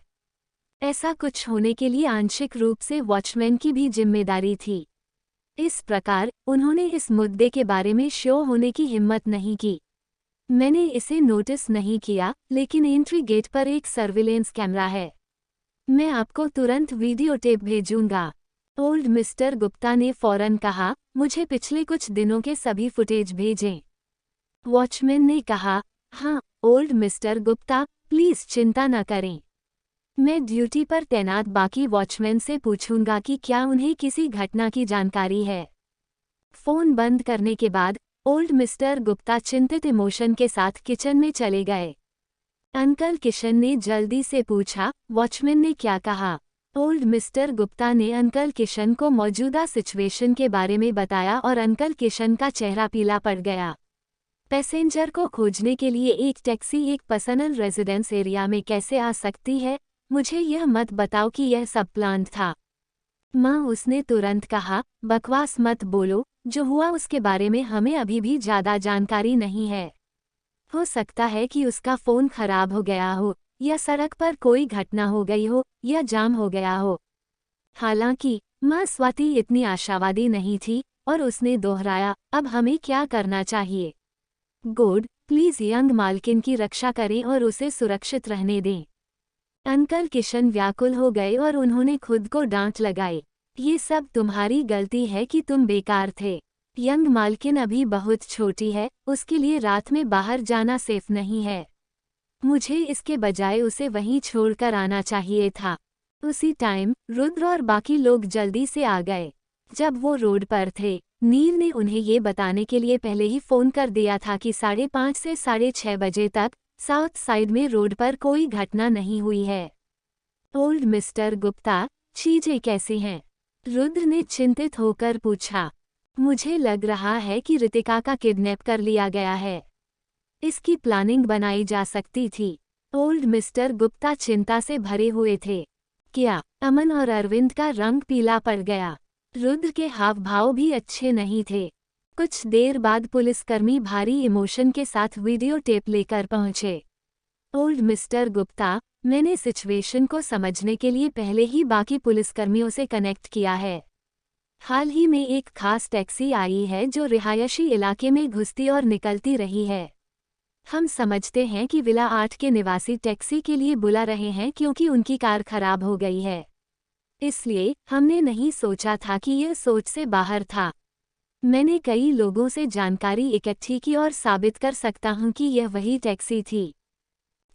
ऐसा कुछ होने के लिए आंशिक रूप से वॉचमैन की भी जिम्मेदारी थी। इस प्रकार उन्होंने इस मुद्दे के बारे में श्योर होने की हिम्मत नहीं की। मैंने इसे नोटिस नहीं किया, लेकिन एंट्री गेट पर एक सर्विलेंस कैमरा है। मैं आपको तुरंत वीडियो टेप भेजूंगा। ओल्ड मिस्टर गुप्ता ने फौरन कहा, मुझे पिछले कुछ दिनों के सभी फुटेज भेजें। वॉचमैन ने कहा, हाँ ओल्ड मिस्टर गुप्ता, प्लीज चिंता न करें। मैं ड्यूटी पर तैनात बाकी वॉचमैन से पूछूंगा कि क्या उन्हें किसी घटना की जानकारी है। फोन बंद करने के बाद ओल्ड मिस्टर गुप्ता चिंतित इमोशन के साथ किचन में चले गए। अंकल किशन ने जल्दी से पूछा, वॉचमैन ने क्या कहा? ओल्ड मिस्टर गुप्ता ने अंकल किशन को मौजूदा सिचुएशन के बारे में बताया और अंकल किशन का चेहरा पीला पड़ गया। पैसेंजर को खोजने के लिए एक टैक्सी एक पर्सनल रेजिडेंस एरिया में कैसे आ सकती है? मुझे यह मत बताओ कि यह सब प्लान्ड था। माँ, उसने तुरंत कहा, बकवास मत बोलो, जो हुआ उसके बारे में हमें अभी भी ज़्यादा जानकारी नहीं है। हो सकता है कि उसका फ़ोन खराब हो गया हो, या सड़क पर कोई घटना हो गई हो, या जाम हो गया हो। हालांकि माँ स्वाति इतनी आशावादी नहीं थी और उसने दोहराया, अब हमें क्या करना चाहिए? गॉड, प्लीज़ यंग मालकिन की रक्षा करें और उसे सुरक्षित रहने दें। अंकल किशन व्याकुल हो गए और उन्होंने खुद को डांट लगाई। ये सब तुम्हारी गलती है कि तुम बेकार थे। यंग मालकिन अभी बहुत छोटी है, उसके लिए रात में बाहर जाना सेफ नहीं है। मुझे इसके बजाय उसे वहीं छोड़कर आना चाहिए था। उसी टाइम रुद्र और बाकी लोग जल्दी से आ गए। जब वो रोड पर थे, नील ने उन्हें ये बताने के लिए पहले ही फ़ोन कर दिया था कि 5:30 से 6:30 बजे तक साउथ साइड में रोड पर कोई घटना नहीं हुई है। ओल्ड मिस्टर गुप्ता, चीजें कैसी हैं? रुद्र ने चिंतित होकर पूछा। मुझे लग रहा है कि रितिका का किडनैप कर लिया गया है। इसकी प्लानिंग बनाई जा सकती थी। ओल्ड मिस्टर गुप्ता चिंता से भरे हुए थे। क्या? अमन और अरविंद का रंग पीला पड़ गया। रुद्र के हाव भाव भी अच्छे नहीं थे। कुछ देर बाद पुलिसकर्मी भारी इमोशन के साथ वीडियो टेप लेकर पहुंचे। ओल्ड मिस्टर गुप्ता, मैंने सिचुएशन को समझने के लिए पहले ही बाकी पुलिसकर्मियों से कनेक्ट किया है। हाल ही में एक खास टैक्सी आई है जो रिहायशी इलाके में घुसती और निकलती रही है। हम समझते हैं कि विला 8 के निवासी टैक्सी के लिए बुला रहे हैं क्योंकि उनकी कार खराब हो गई है। इसलिए हमने नहीं सोचा था कि यह सोच से बाहर था। मैंने कई लोगों से जानकारी इकट्ठी की और साबित कर सकता हूं कि यह वही टैक्सी थी।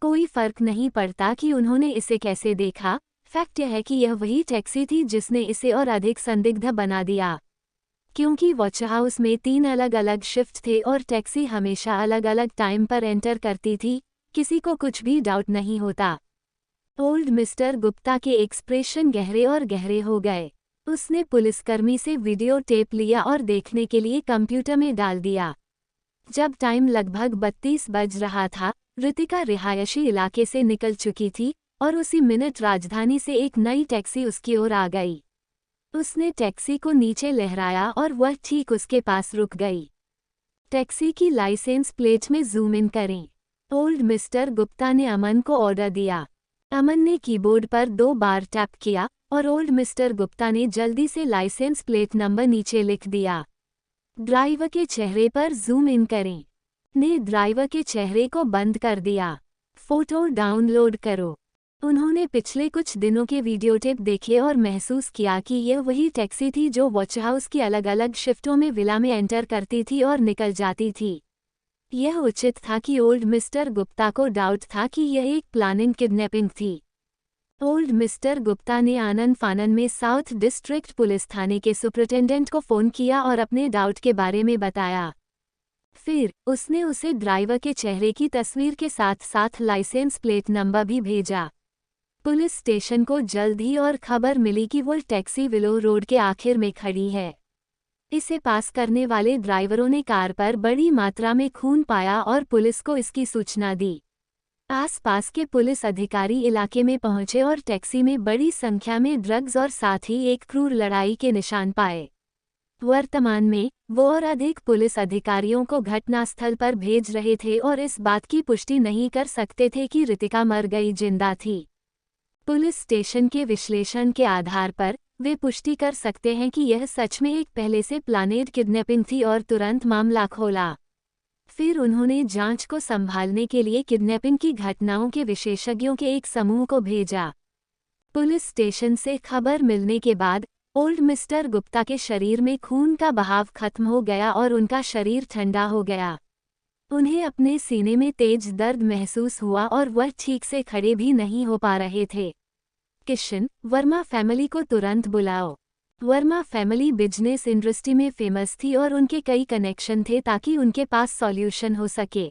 कोई फर्क नहीं पड़ता कि उन्होंने इसे कैसे देखा, फैक्ट यह है कि यह वही टैक्सी थी जिसने इसे और अधिक संदिग्ध बना दिया। क्योंकि वॉच हाउस में 3 अलग अलग शिफ्ट थे और टैक्सी हमेशा अलग अलग टाइम पर एंटर करती थी, किसी को कुछ भी डाउट नहीं होता। ओल्ड मिस्टर गुप्ता के एक्सप्रेशन गहरे और गहरे हो गए। उसने पुलिसकर्मी से वीडियो टेप लिया और देखने के लिए कंप्यूटर में डाल दिया। जब टाइम लगभग 32 बज रहा था, रितिका रिहायशी इलाके से निकल चुकी थी और उसी मिनट राजधानी से एक नई टैक्सी उसकी ओर आ गई। उसने टैक्सी को नीचे लहराया और वह ठीक उसके पास रुक गई। टैक्सी की लाइसेंस प्लेट में जूम इन करें। ओल्ड मिस्टर गुप्ता ने अमन को ऑर्डर दिया। अमन ने कीबोर्ड पर 2 बार टैप किया और ओल्ड मिस्टर गुप्ता ने जल्दी से लाइसेंस प्लेट नंबर नीचे लिख दिया। ड्राइवर के चेहरे पर जूम इन करें। ने ड्राइवर के चेहरे को बंद कर दिया। फोटो डाउनलोड करो। उन्होंने पिछले कुछ दिनों के वीडियो टेप देखे और महसूस किया कि यह वही टैक्सी थी जो वॉच हाउस की अलग अलग शिफ्टों में विला में एंटर करती थी और निकल जाती थी। यह उचित था कि ओल्ड मिस्टर गुप्ता को डाउट था कि यह एक प्लानिंग किडनैपिंग थी। ओल्ड मिस्टर गुप्ता ने आनन फानन में साउथ डिस्ट्रिक्ट पुलिस थाने के सुपरिटेंडेंट को फ़ोन किया और अपने डाउट के बारे में बताया। फिर उसने उसे ड्राइवर के चेहरे की तस्वीर के साथ साथ लाइसेंस प्लेट नंबर भी भेजा। पुलिस स्टेशन को जल्द ही और खबर मिली कि वो टैक्सी विलो रोड के आखिर में खड़ी है। इसे पास करने वाले ड्राइवरों ने कार पर बड़ी मात्रा में खून पाया और पुलिस को इसकी सूचना दी। आसपास के पुलिस अधिकारी इलाके में पहुंचे और टैक्सी में बड़ी संख्या में ड्रग्स और साथ ही एक क्रूर लड़ाई के निशान पाए। वर्तमान में वो और अधिक पुलिस अधिकारियों को घटनास्थल पर भेज रहे थे और इस बात की पुष्टि नहीं कर सकते थे कि रितिका मर गई जिंदा थी। पुलिस स्टेशन के विश्लेषण के आधार पर वे पुष्टि कर सकते हैं कि यह सच में एक पहले से प्लानेड किडनैपिंग थी और तुरंत मामला खोला। फिर उन्होंने जांच को संभालने के लिए किडनैपिंग की घटनाओं के विशेषज्ञों के एक समूह को भेजा। पुलिस स्टेशन से खबर मिलने के बाद ओल्ड मिस्टर गुप्ता के शरीर में खून का बहाव खत्म हो गया और उनका शरीर ठंडा हो गया। उन्हें अपने सीने में तेज दर्द महसूस हुआ और वह ठीक से खड़े भी नहीं हो पा रहे थे। किशन, वर्मा फैमिली को तुरंत बुलाओ। वर्मा फैमिली बिजनेस इंडस्ट्री में फेमस थी और उनके कई कनेक्शन थे ताकि उनके पास सॉल्यूशन हो सके।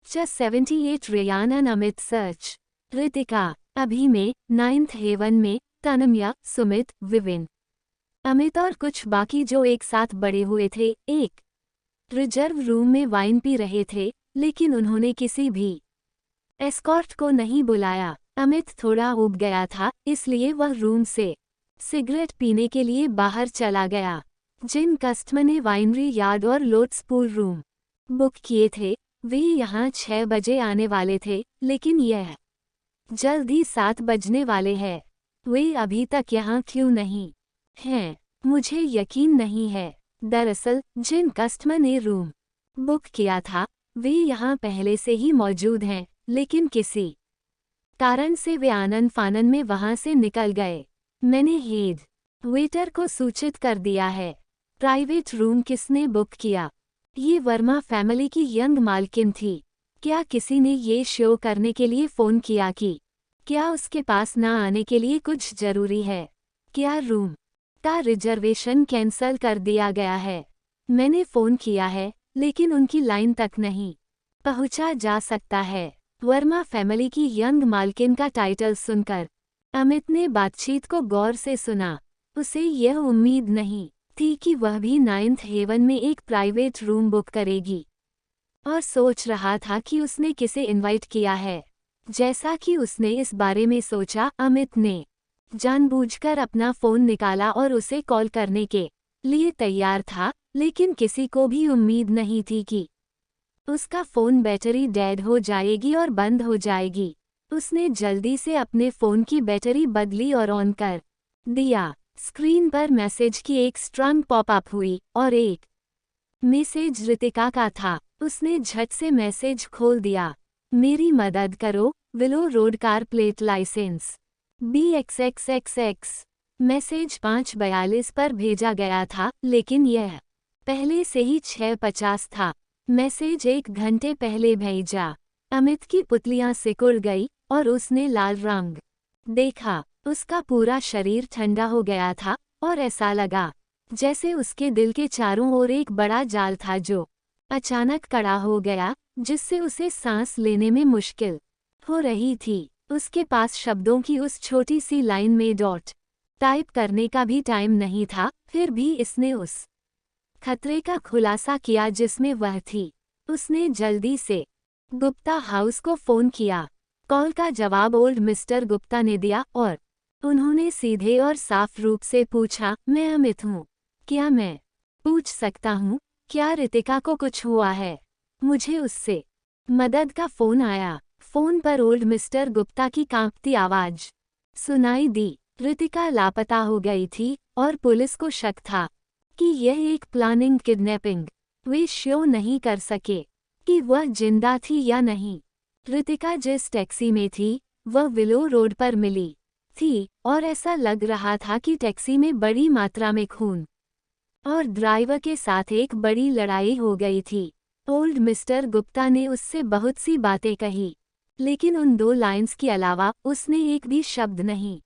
Just 78 Rayan and Amit search. Ritika, अभी में 9th हेवन में, तनम्या, सुमित, विविन, अमित और कुछ बाकी जो एक साथ बड़े हुए थे, एक रिजर्व रूम में वाइन पी रहे थे, लेकिन उन्होंने किसी भी एस्कॉर्ट को नहीं बुलाया। अमित थोड़ा ऊब गया था, इसलिए वह रूम से सिगरेट पीने के लिए बाहर चला गया। जिन कस्टमर ने वाइनरी यार्ड और लोट्स पूल रूम बुक किए थे, वे यहाँ 6 बजे आने वाले थे, लेकिन यह जल्द ही 7 बजने वाले हैं। वे अभी तक यहाँ क्यों नहीं हैं? मुझे यकीन नहीं है। दरअसल जिन कस्टमर ने रूम बुक किया था, वे यहाँ पहले से ही मौजूद हैं, लेकिन किसी कारण से वे आनन फानन में वहाँ से निकल गए। मैंने हेड वेटर को सूचित कर दिया है। प्राइवेट रूम किसने बुक किया? ये वर्मा फैमिली की यंग मालकिन थी। क्या किसी ने ये शो करने के लिए फ़ोन किया कि क्या उसके पास ना आने के लिए कुछ ज़रूरी है? क्या रूम का रिजर्वेशन कैंसल कर दिया गया है? मैंने फ़ोन किया है, लेकिन उनकी लाइन तक नहीं पहुंचा जा सकता है। वर्मा फैमिली की यंग मालकिन का टाइटल सुनकर अमित ने बातचीत को गौर से सुना। उसे यह उम्मीद नहीं थी कि वह भी 9th हेवन में एक प्राइवेट रूम बुक करेगी, और सोच रहा था कि उसने किसे इनवाइट किया है। जैसा कि उसने इस बारे में सोचा, अमित ने जानबूझकर अपना फ़ोन निकाला और उसे कॉल करने के लिए तैयार था, लेकिन किसी को भी उम्मीद नहीं थी कि उसका फ़ोन बैटरी डेड हो जाएगी और बंद हो जाएगी। उसने जल्दी से अपने फ़ोन की बैटरी बदली और ऑन कर दिया। स्क्रीन पर मैसेज की एक स्ट्रंग पॉपअप हुई और एक मैसेज रितिका का था। उसने झट से मैसेज खोल दिया। मेरी मदद करो, willow road car plate licence BXXXX। Message 5:42 पर भेजा गया था, लेकिन यह पहले से ही 6:50 था। मैसेज 1 घंटे पहले भेजा। अमित की पुतलियां सिकुड़ गई और उसने लाल रंग देखा। उसका पूरा शरीर ठंडा हो गया था और ऐसा लगा जैसे उसके दिल के चारों ओर एक बड़ा जाल था जो अचानक कड़ा हो गया, जिससे उसे सांस लेने में मुश्किल हो रही थी। उसके पास शब्दों की उस छोटी सी लाइन में डॉट टाइप करने का भी टाइम नहीं था, फिर भी इसने उस खतरे का खुलासा किया जिसमें वह थी। उसने जल्दी से गुप्ता हाउस को फ़ोन किया। कॉल का जवाब ओल्ड मिस्टर गुप्ता ने दिया और उन्होंने सीधे और साफ रूप से पूछा, मैं अमित हूँ। क्या मैं पूछ सकता हूँ, क्या रितिका को कुछ हुआ है? मुझे उससे मदद का फ़ोन आया। फ़ोन पर ओल्ड मिस्टर गुप्ता की कांपती आवाज़ सुनाई दी। रितिका लापता हो गई थी और पुलिस को शक था कि यह एक प्लानिंग किडनैपिंग। वे श्योर नहीं कर सके कि वह जिंदा थी या नहीं। रितिका जिस टैक्सी में थी, वह विलो रोड पर मिली थी और ऐसा लग रहा था कि टैक्सी में बड़ी मात्रा में खून और ड्राइवर के साथ एक बड़ी लड़ाई हो गई थी। ओल्ड मिस्टर गुप्ता ने उससे बहुत सी बातें कही, लेकिन उन 2 लाइंस के अलावा उसने एक भी शब्द नहीं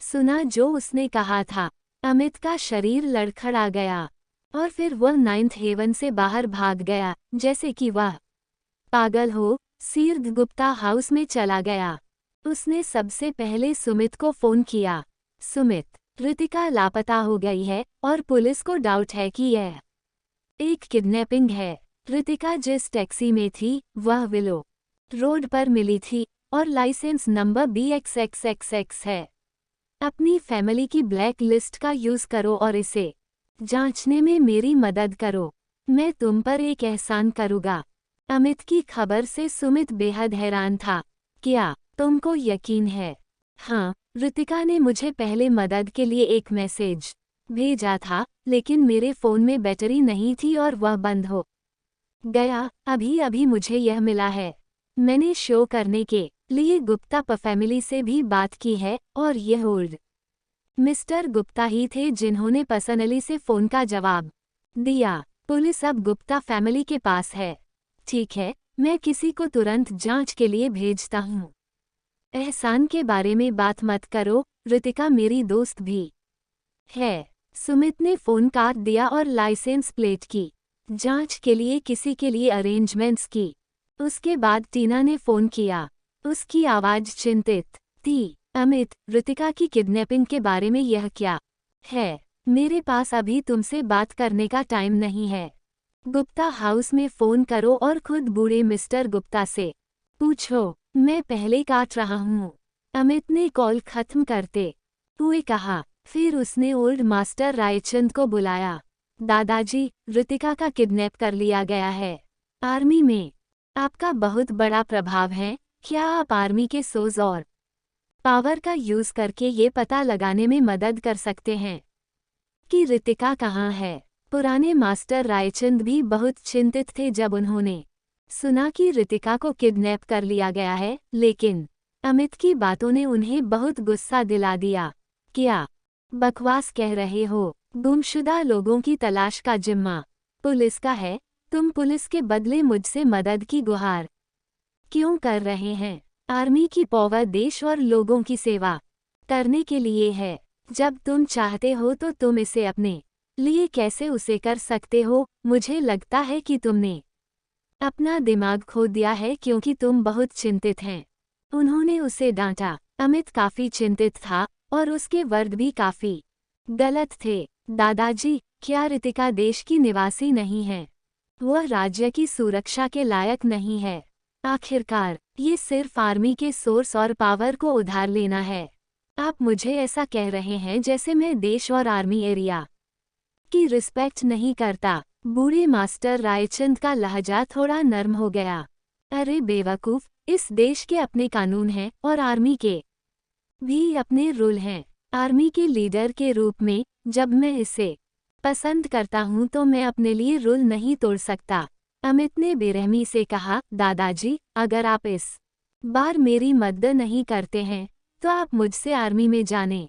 सुना जो उसने कहा था। अमित का शरीर लड़खड़ा गया और फिर वह 9th हेवन से बाहर भाग गया, जैसे कि वह पागल हो। सीर्द गुप्ता हाउस में चला गया। उसने सबसे पहले सुमित को फ़ोन किया। सुमित, रितिका लापता हो गई है और पुलिस को डाउट है कि यह एक किडनैपिंग है। रितिका जिस टैक्सी में थी, वह विलो रोड पर मिली थी और लाइसेंस नंबर BXXXX है। अपनी फैमिली की ब्लैक लिस्ट का यूज़ करो और इसे जांचने में मेरी मदद करो। मैं तुम पर एक एहसान करूँगा। अमित की खबर से सुमित बेहद हैरान था। क्या तुमको यकीन है? हाँ, रितिका ने मुझे पहले मदद के लिए एक मैसेज भेजा था, लेकिन मेरे फ़ोन में बैटरी नहीं थी और वह बंद हो गया, अभी अभी मुझे यह मिला है। मैंने शो करने के लिए गुप्ता फैमिली से भी बात की है और यह ओल्ड मिस्टर गुप्ता ही थे जिन्होंने पर्सनली से फोन का जवाब दिया। पुलिस अब गुप्ता फैमिली के पास है। ठीक है, मैं किसी को तुरंत जांच के लिए भेजता हूँ। एहसान के बारे में बात मत करो, रितिका मेरी दोस्त भी है। सुमित ने फोन काट दिया और लाइसेंस प्लेट की जांच के लिए किसी के लिए अरेंजमेंट्स की। उसके बाद टीना ने फोन किया। उसकी आवाज चिंतित थी। अमित, रितिका की किडनैपिंग के बारे में यह क्या है? मेरे पास अभी तुमसे बात करने का टाइम नहीं है। गुप्ता हाउस में फोन करो और खुद बूढ़े मिस्टर गुप्ता से पूछो। मैं पहले काट रहा हूँ। अमित ने कॉल खत्म करते हुए कहा। फिर उसने ओल्ड मास्टर रायचंद को बुलाया। दादाजी, रितिका का किडनैप कर लिया गया है। आर्मी में आपका बहुत बड़ा प्रभाव है। क्या आप आर्मी के सोर्स और पावर का यूज करके ये पता लगाने में मदद कर सकते हैं कि रितिका कहाँ है? पुराने मास्टर रायचंद भी बहुत चिंतित थे जब उन्होंने सुना कि रितिका को किडनैप कर लिया गया है, लेकिन अमित की बातों ने उन्हें बहुत गुस्सा दिला दिया। क्या बकवास कह रहे हो? गुमशुदा लोगों की तलाश का जिम्मा पुलिस का है। तुम पुलिस के बदले मुझसे मदद की गुहार क्यों कर रहे हैं? आर्मी की पावर देश और लोगों की सेवा करने के लिए है। जब तुम चाहते हो तो तुम इसे अपने लिए कैसे उसे कर सकते हो? मुझे लगता है कि तुमने अपना दिमाग खो दिया है क्योंकि तुम बहुत चिंतित हैं। उन्होंने उसे डांटा। अमित काफी चिंतित था और उसके वर्ड भी काफी गलत थे। दादाजी, क्या रितिका देश की निवासी नहीं है? वह राज्य की सुरक्षा के लायक नहीं है। आखिरकार ये सिर्फ आर्मी के सोर्स और पावर को उधार लेना है। आप मुझे ऐसा कह रहे हैं जैसे मैं देश और आर्मी एरिया की रिस्पेक्ट नहीं करता। बूढ़े मास्टर रायचंद का लहजा थोड़ा नर्म हो गया। अरे बेवकूफ, इस देश के अपने कानून हैं और आर्मी के भी अपने रूल हैं। आर्मी के लीडर के रूप में जब मैं इसे पसंद करता हूं तो मैं अपने लिए रूल नहीं तोड़ सकता। अमित ने बेरहमी से कहा। दादाजी, अगर आप इस बार मेरी मदद नहीं करते हैं तो आप मुझसे आर्मी में जाने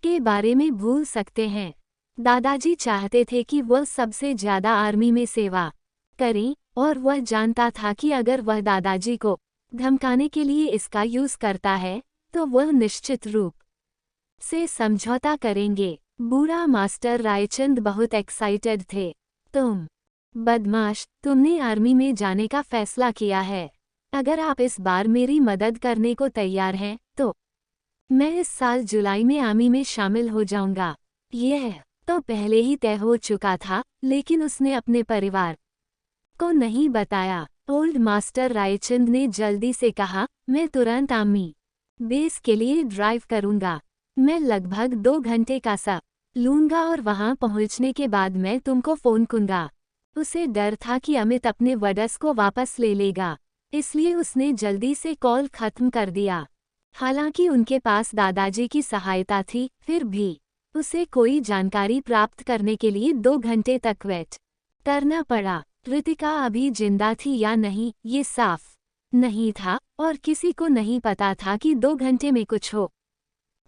के बारे में भूल सकते हैं। दादाजी चाहते थे कि वह सबसे ज्यादा आर्मी में सेवा करें और वह जानता था कि अगर वह दादाजी को धमकाने के लिए इसका यूज करता है तो वह निश्चित रूप से समझौता करेंगे। बूढ़ा मास्टर रायचंद बहुत एक्साइटेड थे। तुम बदमाश, तुमने आर्मी में जाने का फैसला किया है। अगर आप इस बार मेरी मदद करने को तैयार हैं तो मैं इस साल जुलाई में आर्मी में शामिल हो जाऊंगा। यह तो पहले ही तय हो चुका था, लेकिन उसने अपने परिवार को नहीं बताया। ओल्ड मास्टर रायचंद ने जल्दी से कहा। मैं तुरंत आर्मी बेस के लिए ड्राइव करूंगा। मैं लगभग 2 घंटे का समय लूंगा और वहां पहुंचने के बाद मैं तुमको फोन करूंगा। उसे डर था कि अमित अपने वर्ड्स को वापस ले लेगा, इसलिए उसने जल्दी से कॉल खत्म कर दिया। हालांकि उनके पास दादाजी की सहायता थी, फिर भी उसे कोई जानकारी प्राप्त करने के लिए 2 घंटे तक वेट करना पड़ा। रितिका अभी जिंदा थी या नहीं ये साफ नहीं था और किसी को नहीं पता था कि 2 घंटे में कुछ हो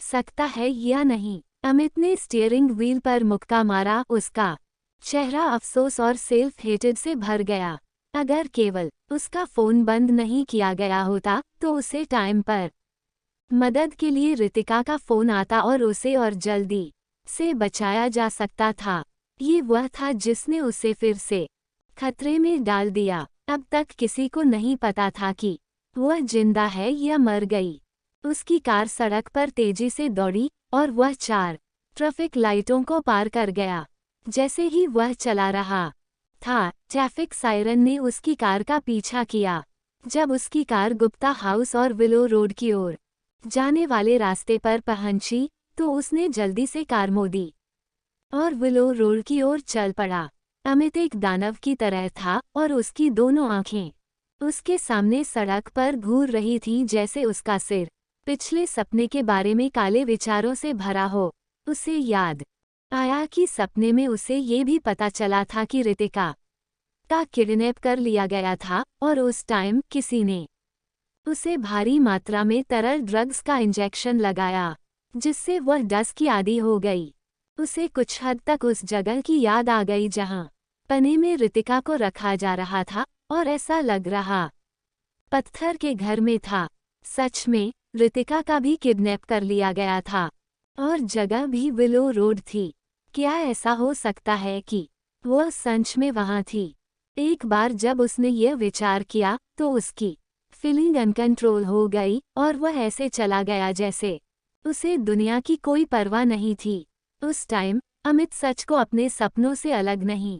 सकता है या नहीं। अमित ने स्टीयरिंग व्हील पर मुक्का मारा। उसका चेहरा अफसोस और सेल्फ हेटेड से भर गया। अगर केवल उसका फोन बंद नहीं किया गया होता तो उसे टाइम पर मदद के लिए रितिका का फोन आता और उसे और जल्दी से बचाया जा सकता था। ये वह था जिसने उसे फिर से खतरे में डाल दिया। अब तक किसी को नहीं पता था कि वह जिंदा है या मर गई। उसकी कार सड़क पर तेजी से दौड़ी और वह 4 ट्रैफिक लाइटों को पार कर गया। जैसे ही वह चला रहा था, ट्रैफिक सायरन ने उसकी कार का पीछा किया। जब उसकी कार गुप्ता हाउस और विलो रोड की ओर जाने वाले रास्ते पर पहुंची तो उसने जल्दी से कार मोड़ी और विलो रोड की ओर चल पड़ा। अमित एक दानव की तरह था और उसकी दोनों आंखें उसके सामने सड़क पर घूर रही थीं जैसे उसका सिर पिछले सपने के बारे में काले विचारों से भरा हो। उसे याद आया कि सपने में उसे ये भी पता चला था कि रितिका का किडनैप कर लिया गया था और उस टाइम किसी ने उसे भारी मात्रा में तरल ड्रग्स का इंजेक्शन लगाया, जिससे वह डस की आदी हो गई। उसे कुछ हद तक उस जगह की याद आ गई जहां पने में रितिका को रखा जा रहा था और ऐसा लग रहा पत्थर के घर में था। सच में रितिका का भी किडनैप कर लिया गया था और जगह भी विलो रोड थी। क्या ऐसा हो सकता है कि वह सच में वहां थी? एक बार जब उसने यह विचार किया तो उसकी फीलिंग अनकंट्रोल हो गई और वह ऐसे चला गया जैसे उसे दुनिया की कोई परवाह नहीं थी। उस टाइम अमित सच को अपने सपनों से अलग नहीं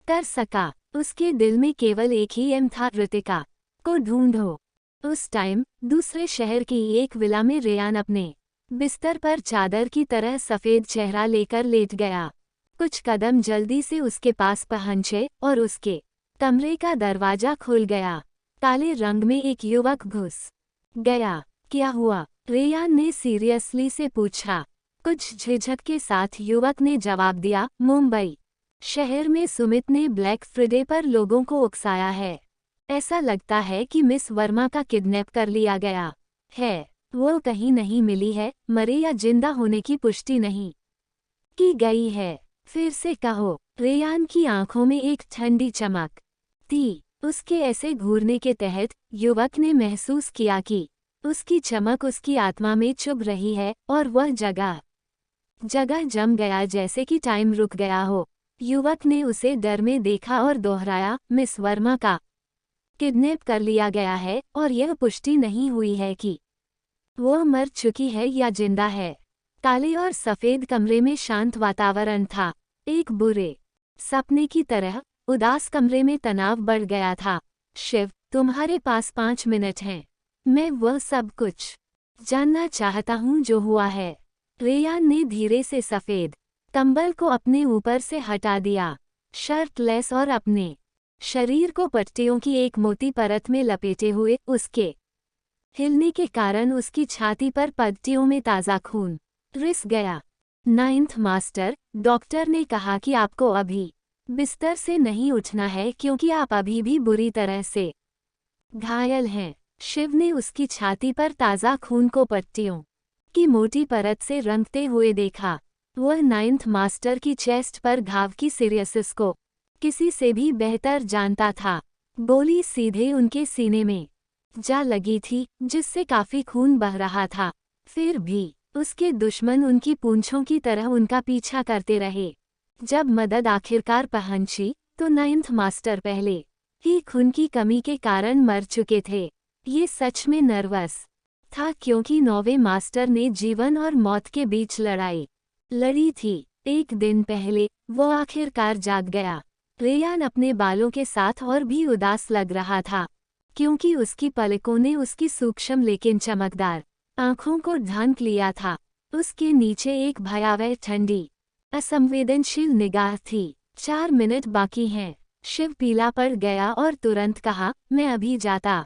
कर सका। उसके दिल में केवल एक ही एम था, रितिका को ढूंढो। उस टाइम दूसरे शहर की एक विला में रेयान अपने बिस्तर पर चादर की तरह सफेद चेहरा लेकर लेट गया। कुछ कदम जल्दी से उसके पास पहुंचे और उसके कमरे का दरवाजा खुल गया। काले रंग में एक युवक घुस गया। क्या हुआ? रेयान ने सीरियसली से पूछा। कुछ झिझक के साथ युवक ने जवाब दिया, मुंबई शहर में सुमित ने ब्लैक फ्राइडे पर लोगों को उकसाया है। ऐसा लगता है कि मिस वर्मा का किडनैप कर लिया गया है। वो कहीं नहीं मिली है। मरे या जिंदा होने की पुष्टि नहीं की गई है। फिर से कहो। रेयान की आंखों में एक ठंडी चमक थी। उसके ऐसे घूरने के तहत युवक ने महसूस किया कि उसकी चमक उसकी आत्मा में चुभ रही है और वह जगह जम गया जैसे कि टाइम रुक गया हो। युवक ने उसे डर में देखा और दोहराया, मिस वर्मा का किडनैप कर लिया गया है और यह पुष्टि नहीं हुई है कि वह मर चुकी है या जिंदा है। काले और सफेद कमरे में शांत वातावरण था। एक बुरे सपने की तरह उदास कमरे में तनाव बढ़ गया था। शिव, तुम्हारे पास 5 मिनट हैं। मैं वह सब कुछ जानना चाहता हूँ जो हुआ है। रेयान ने धीरे से सफेद कंबल को अपने ऊपर से हटा दिया। शर्टलेस और अपने शरीर को पट्टियों की एक मोटी परत में लपेटे हुए, उसके हिलने के कारण उसकी छाती पर पट्टियों में ताज़ा खून रिस गया। 9th मास्टर, डॉक्टर ने कहा कि आपको अभी बिस्तर से नहीं उठना है क्योंकि आप अभी भी बुरी तरह से घायल हैं। शिव ने उसकी छाती पर ताज़ा खून को पट्टियों की मोटी परत से रंगते हुए देखा। वह 9th मास्टर की चेस्ट पर घाव की सीरियसनेस को किसी से भी बेहतर जानता था। गोली सीधे उनके सीने में जा लगी थी, जिससे काफी खून बह रहा था। फिर भी उसके दुश्मन उनकी पूंछों की तरह उनका पीछा करते रहे। जब मदद आखिरकार पहुंची तो 9th मास्टर पहले ही खून की कमी के कारण मर चुके थे। ये सच में नर्वस था क्योंकि 9वें मास्टर ने जीवन और मौत के बीच लड़ाई लड़ी थी। एक दिन पहले वो आखिरकार जाग गया। रेयान अपने बालों के साथ और भी उदास लग रहा था क्योंकि उसकी पलकों ने उसकी सूक्ष्म लेकिन चमकदार आंखों को ढांक लिया था। उसके नीचे एक भयावह ठंडी असंवेदनशील निगाह थी। 4 मिनट बाकी हैं। शिव पीला पड़ गया और तुरंत कहा, मैं अभी जाता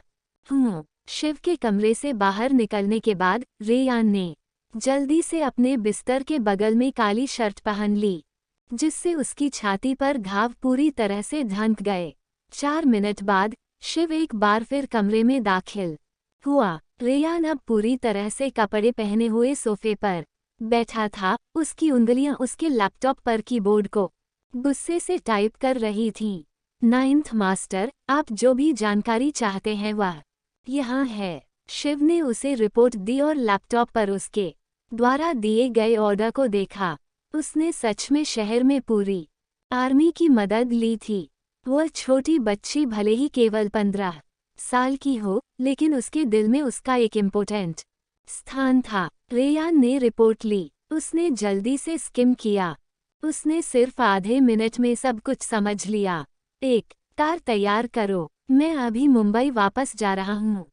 हूँ। शिव के कमरे से बाहर निकलने के बाद रेयान ने जल्दी से अपने बिस्तर के बगल में काली शर्ट पहन ली, जिससे उसकी छाती पर घाव पूरी तरह से ढंक गए। 4 मिनट बाद शिव एक बार फिर कमरे में दाखिल हुआ। रेयान अब पूरी तरह से कपड़े पहने हुए सोफे पर बैठा था। उसकी उंगलियां उसके लैपटॉप पर कीबोर्ड को गुस्से से टाइप कर रही थीं। 9th मास्टर, आप जो भी जानकारी चाहते हैं वह यहाँ है। शिव ने उसे रिपोर्ट दी और लैपटॉप पर उसके द्वारा दिए गए ऑर्डर को देखा। उसने सच में शहर में पूरी आर्मी की मदद ली थी। वह छोटी बच्ची भले ही केवल 15 साल की हो, लेकिन उसके दिल में उसका एक इम्पोर्टेंट स्थान था। रेयान ने रिपोर्ट ली। उसने जल्दी से स्किम किया। उसने सिर्फ आधे मिनट में सब कुछ समझ लिया। एक कार तैयार करो, मैं अभी मुंबई वापस जा रहा हूँ।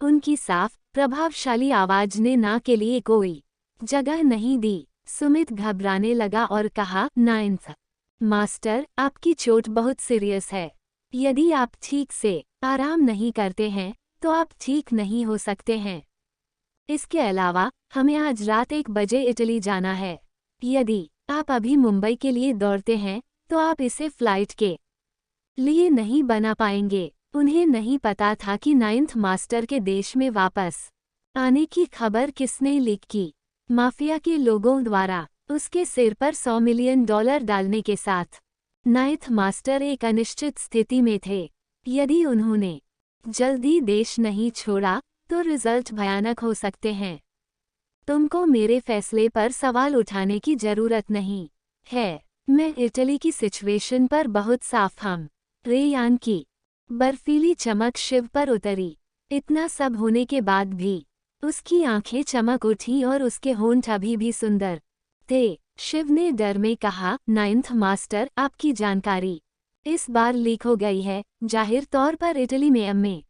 उनकी साफ, प्रभावशाली आवाज ने ना के लिए कोई जगह नहीं दी। सुमित घबराने लगा और कहा, 9th मास्टर, आपकी चोट बहुत सीरियस है। यदि आप ठीक से आराम नहीं करते हैं तो आप ठीक नहीं हो सकते हैं। इसके अलावा हमें आज रात 1 बजे इटली जाना है। यदि आप अभी मुंबई के लिए दौड़ते हैं तो आप इसे फ्लाइट के लिए नहीं बना पाएंगे। उन्हें नहीं पता था कि नाइन्थ मास्टर के देश में वापस आने की खबर किसने लीक की। माफिया के लोगों द्वारा। उसके सिर पर $100 मिलियन डालने के साथ नाइन्थ मास्टर एक अनिश्चित स्थिति में थे। यदि उन्होंने जल्दी देश नहीं छोड़ा तो रिजल्ट भयानक हो सकते हैं। तुमको मेरे फैसले पर सवाल उठाने की जरूरत नहीं है। मैं इटली की सिचुएशन पर बहुत साफ हूँ। रेयान की बर्फीली चमक शिव पर उतरी। इतना सब होने के बाद भी उसकी आंखें चमक उठी और उसके होंठ अभी भी सुंदर थे। शिव ने डर में कहा, नाइन्थ मास्टर, आपकी जानकारी इस बार लीक हो गई है। जाहिर तौर पर इटली में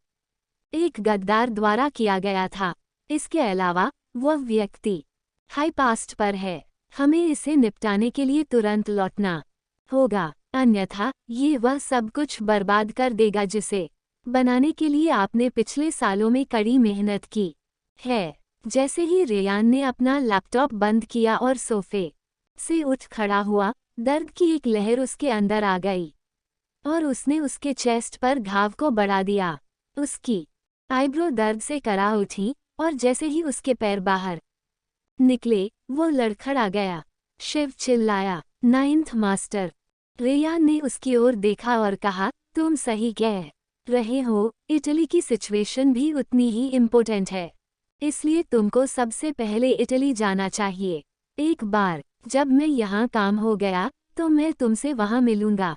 एक गद्दार द्वारा किया गया था। इसके अलावा वह व्यक्ति हाई पास्ट पर है। हमें इसे निपटाने के लिए तुरंत लौटना होगा, अन्यथा ये वह सब कुछ बर्बाद कर देगा जिसे बनाने के लिए आपने पिछले सालों में कड़ी मेहनत की है। जैसे ही रेयान ने अपना लैपटॉप बंद किया और सोफे से उठ खड़ा हुआ, दर्द की एक लहर उसके अंदर आ गई और उसने उसके चेस्ट पर घाव को बढ़ा दिया। उसकी आईब्रो दर्द से करा उठी और जैसे ही उसके पैर बाहर निकले वो लड़खड़ा गया। शिव चिल्लाया, नाइन्थ मास्टर। रेयान ने उसकी ओर देखा और कहा, तुम सही कह रहे हो। इटली की सिचुएशन भी उतनी ही इम्पोर्टेंट है, इसलिए तुमको सबसे पहले इटली जाना चाहिए। एक बार जब मैं यहाँ काम हो गया तो मैं तुमसे वहाँ मिलूंगा।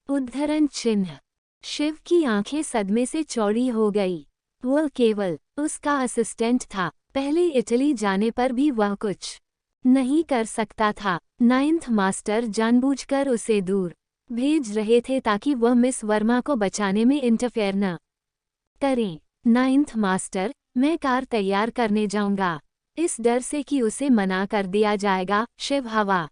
उद्धरण चिन्ह। शिव की आंखें सदमे से चौड़ी हो गई। वह केवल उसका असिस्टेंट था। पहले इटली जाने पर भी वह कुछ नहीं कर सकता था। नाइन्थ मास्टर जानबूझकर उसे दूर भेज रहे थे ताकि वह मिस वर्मा को बचाने में इंटरफेयर न करें। नाइन्थ मास्टर, मैं कार तैयार करने जाऊंगा, इस डर से कि उसे मना कर दिया जाएगा। शिव हवा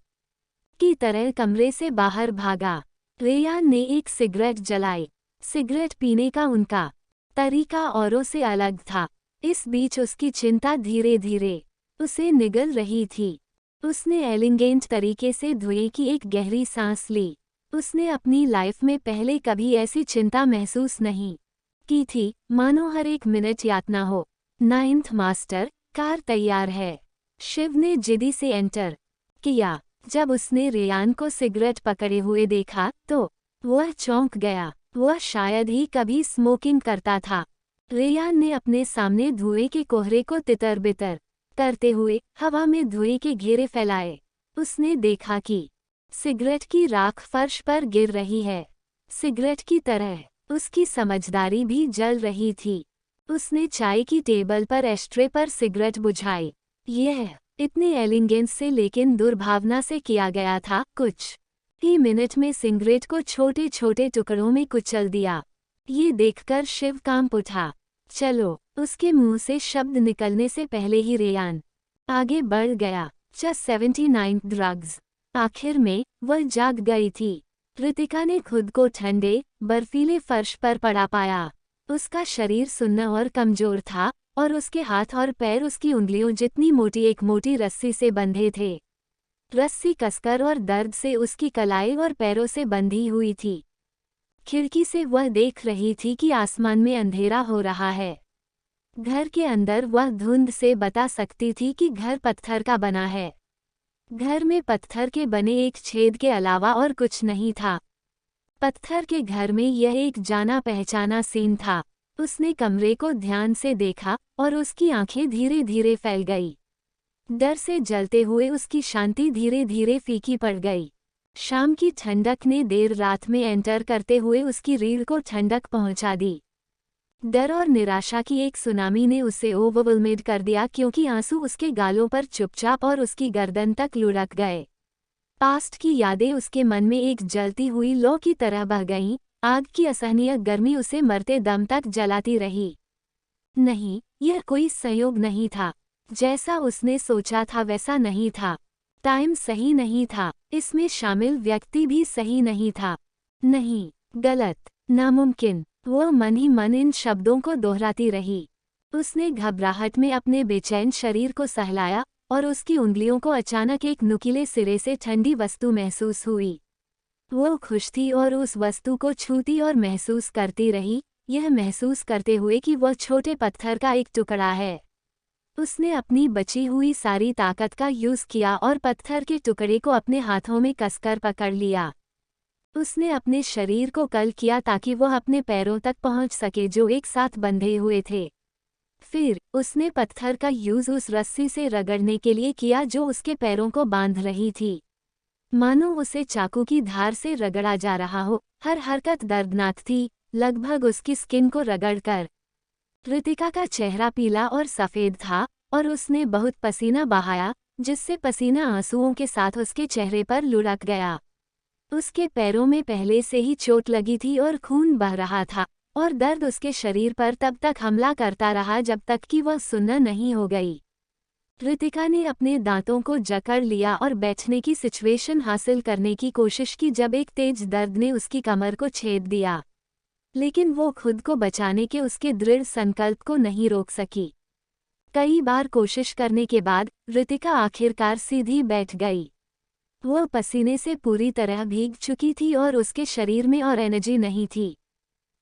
की तरह कमरे से बाहर भागा। रेयान ने एक सिगरेट जलाई। सिगरेट पीने का उनका तरीका औरों से अलग था। इस बीच उसकी चिंता धीरे धीरे उसे निगल रही थी। उसने एलिगेंट तरीके से धुएं की एक गहरी सांस ली। उसने अपनी लाइफ में पहले कभी ऐसी चिंता महसूस नहीं की थी, मानो हर एक मिनट यातना हो। नाइन्थ मास्टर, कार तैयार है। शिव ने जिद्दी से एंटर किया। जब उसने रेयान को सिगरेट पकड़े हुए देखा तो वह चौंक गया। वह शायद ही कभी स्मोकिंग करता था। रेयान ने अपने सामने धुएं के कोहरे को तितर बितर करते हुए हवा में धुएं के घेरे फैलाए। उसने देखा कि सिगरेट की राख फर्श पर गिर रही है। सिगरेट की तरह उसकी समझदारी भी जल रही थी। उसने चाय की टेबल पर एस्ट्रे पर सिगरेट बुझाई। यह इतने एलिगेंस से लेकिन दुर्भावना से किया गया था। कुछ ही मिनट में सिगरेट को छोटे छोटे टुकड़ों में कुचल दिया। ये देखकर शिव कांप उठा। चलो, उसके मुंह से शब्द निकलने से पहले ही रेयान आगे बढ़ गया। Just 79 drugs. आखिर में वह जाग गई थी। रितिका ने खुद को ठंडे बर्फीले फर्श पर पड़ा पाया। उसका शरीर सुन्न और कमजोर था और उसके हाथ और पैर उसकी उंगलियों जितनी मोटी एक मोटी रस्सी से बंधे थे। रस्सी कसकर और दर्द से उसकी कलाई और पैरों से बंधी हुई थी। खिड़की से वह देख रही थी कि आसमान में अंधेरा हो रहा है। घर के अंदर वह धुंध से बता सकती थी कि घर पत्थर का बना है। घर में पत्थर के बने एक छेद के अलावा और कुछ नहीं था। पत्थर के घर में यह एक जाना पहचाना सीन था। उसने कमरे को ध्यान से देखा और उसकी आंखें धीरे धीरे फैल गई। डर से जलते हुए उसकी शांति धीरे धीरे फीकी पड़ गई। शाम की ठंडक ने देर रात में एंटर करते हुए उसकी रीढ़ को ठंडक पहुंचा दी। डर और निराशा की एक सुनामी ने उसे ओवरवेल्मेड कर दिया क्योंकि आंसू उसके गालों पर चुपचाप और उसकी गर्दन तक लुढ़क गए। पास्ट की यादें उसके मन में एक जलती हुई लौ की तरह बह गईं। आग की असहनीय गर्मी उसे मरते दम तक जलाती रही। नहीं, यह कोई संयोग नहीं था। जैसा उसने सोचा था वैसा नहीं था। टाइम सही नहीं था। इसमें शामिल व्यक्ति भी सही नहीं था। नहीं, गलत, नामुमकिन। वह मन ही मन इन शब्दों को दोहराती रही। उसने घबराहट में अपने बेचैन शरीर को सहलाया और उसकी उंगलियों को अचानक एक नुकीले सिरे से ठंडी वस्तु महसूस हुई। वो खुश थी और उस वस्तु को छूती और महसूस करती रही, यह महसूस करते हुए कि वह छोटे पत्थर का एक टुकड़ा है। उसने अपनी बची हुई सारी ताकत का यूज किया और पत्थर के टुकड़े को अपने हाथों में कसकर पकड़ लिया। उसने अपने शरीर को कल किया ताकि वह अपने पैरों तक पहुंच सके जो एक साथ बंधे हुए थे। फिर उसने पत्थर का यूज उस रस्सी से रगड़ने के लिए किया जो उसके पैरों को बांध रही थी, मानो उसे चाकू की धार से रगड़ा जा रहा हो। हर हरकत दर्दनाक थी, लगभग उसकी स्किन को रगड़कर। ऋतिका का चेहरा पीला और सफ़ेद था और उसने बहुत पसीना बहाया, जिससे पसीना आंसुओं के साथ उसके चेहरे पर लुढ़क गया। उसके पैरों में पहले से ही चोट लगी थी और खून बह रहा था, और दर्द उसके शरीर पर तब तक हमला करता रहा जब तक कि वह सुन्न नहीं हो गई। ऋतिका ने अपने दांतों को जकड़ लिया और बैठने की सिचुएशन हासिल करने की कोशिश की जब एक तेज दर्द ने उसकी कमर को छेद दिया, लेकिन वो खुद को बचाने के उसके दृढ़ संकल्प को नहीं रोक सकी। कई बार कोशिश करने के बाद ऋतिका आखिरकार सीधी बैठ गई। वह पसीने से पूरी तरह भीग चुकी थी और उसके शरीर में और एनर्जी नहीं थी।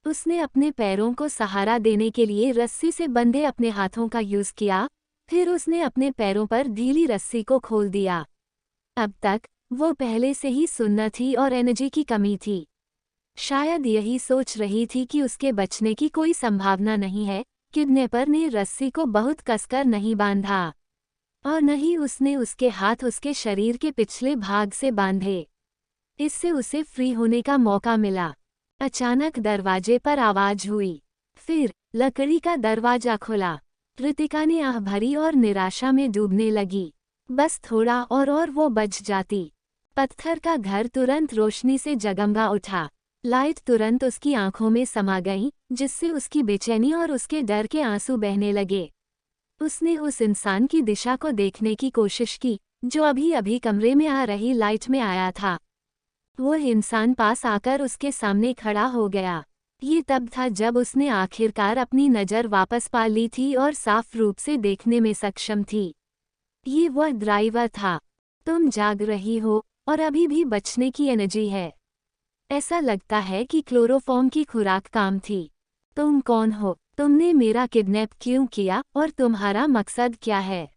उसने अपने पैरों को सहारा देने के लिए रस्सी से बंधे अपने हाथों का यूज किया, फिर उसने अपने पैरों पर ढीली रस्सी को खोल दिया। अब तक वो पहले से ही सुन्न थी और एनर्जी की कमी थी। शायद यही सोच रही थी कि उसके बचने की कोई संभावना नहीं है, किडनैपर ने रस्सी को बहुत कसकर नहीं बांधा और न ही उसने उसके हाथ उसके शरीर के पिछले भाग से बांधे। इससे उसे फ्री होने का मौका मिला। अचानक दरवाजे पर आवाज हुई, फिर लकड़ी का दरवाजा खुला। ऋतिका ने आह भरी और निराशा में डूबने लगी। बस थोड़ा और वो बच जाती। पत्थर का घर तुरंत रोशनी से जगमगा उठा। लाइट तुरंत उसकी आंखों में समा गई, जिससे उसकी बेचैनी और उसके डर के आंसू बहने लगे। उसने उस इंसान की दिशा को देखने की कोशिश की, जो अभी अभी कमरे में आ रही लाइट में आया था। वो इंसान पास आकर उसके सामने खड़ा हो गया। ये तब था जब उसने आखिरकार अपनी नज़र वापस पा ली थी और साफ रूप से देखने में सक्षम थी। ये वह ड्राइवर था। तुम जाग रही हो और अभी भी बचने की एनर्जी है। ऐसा लगता है कि क्लोरोफॉर्म की खुराक काम थी। तुम कौन हो? तुमने मेरा किडनैप क्यों किया और तुम्हारा मकसद क्या है?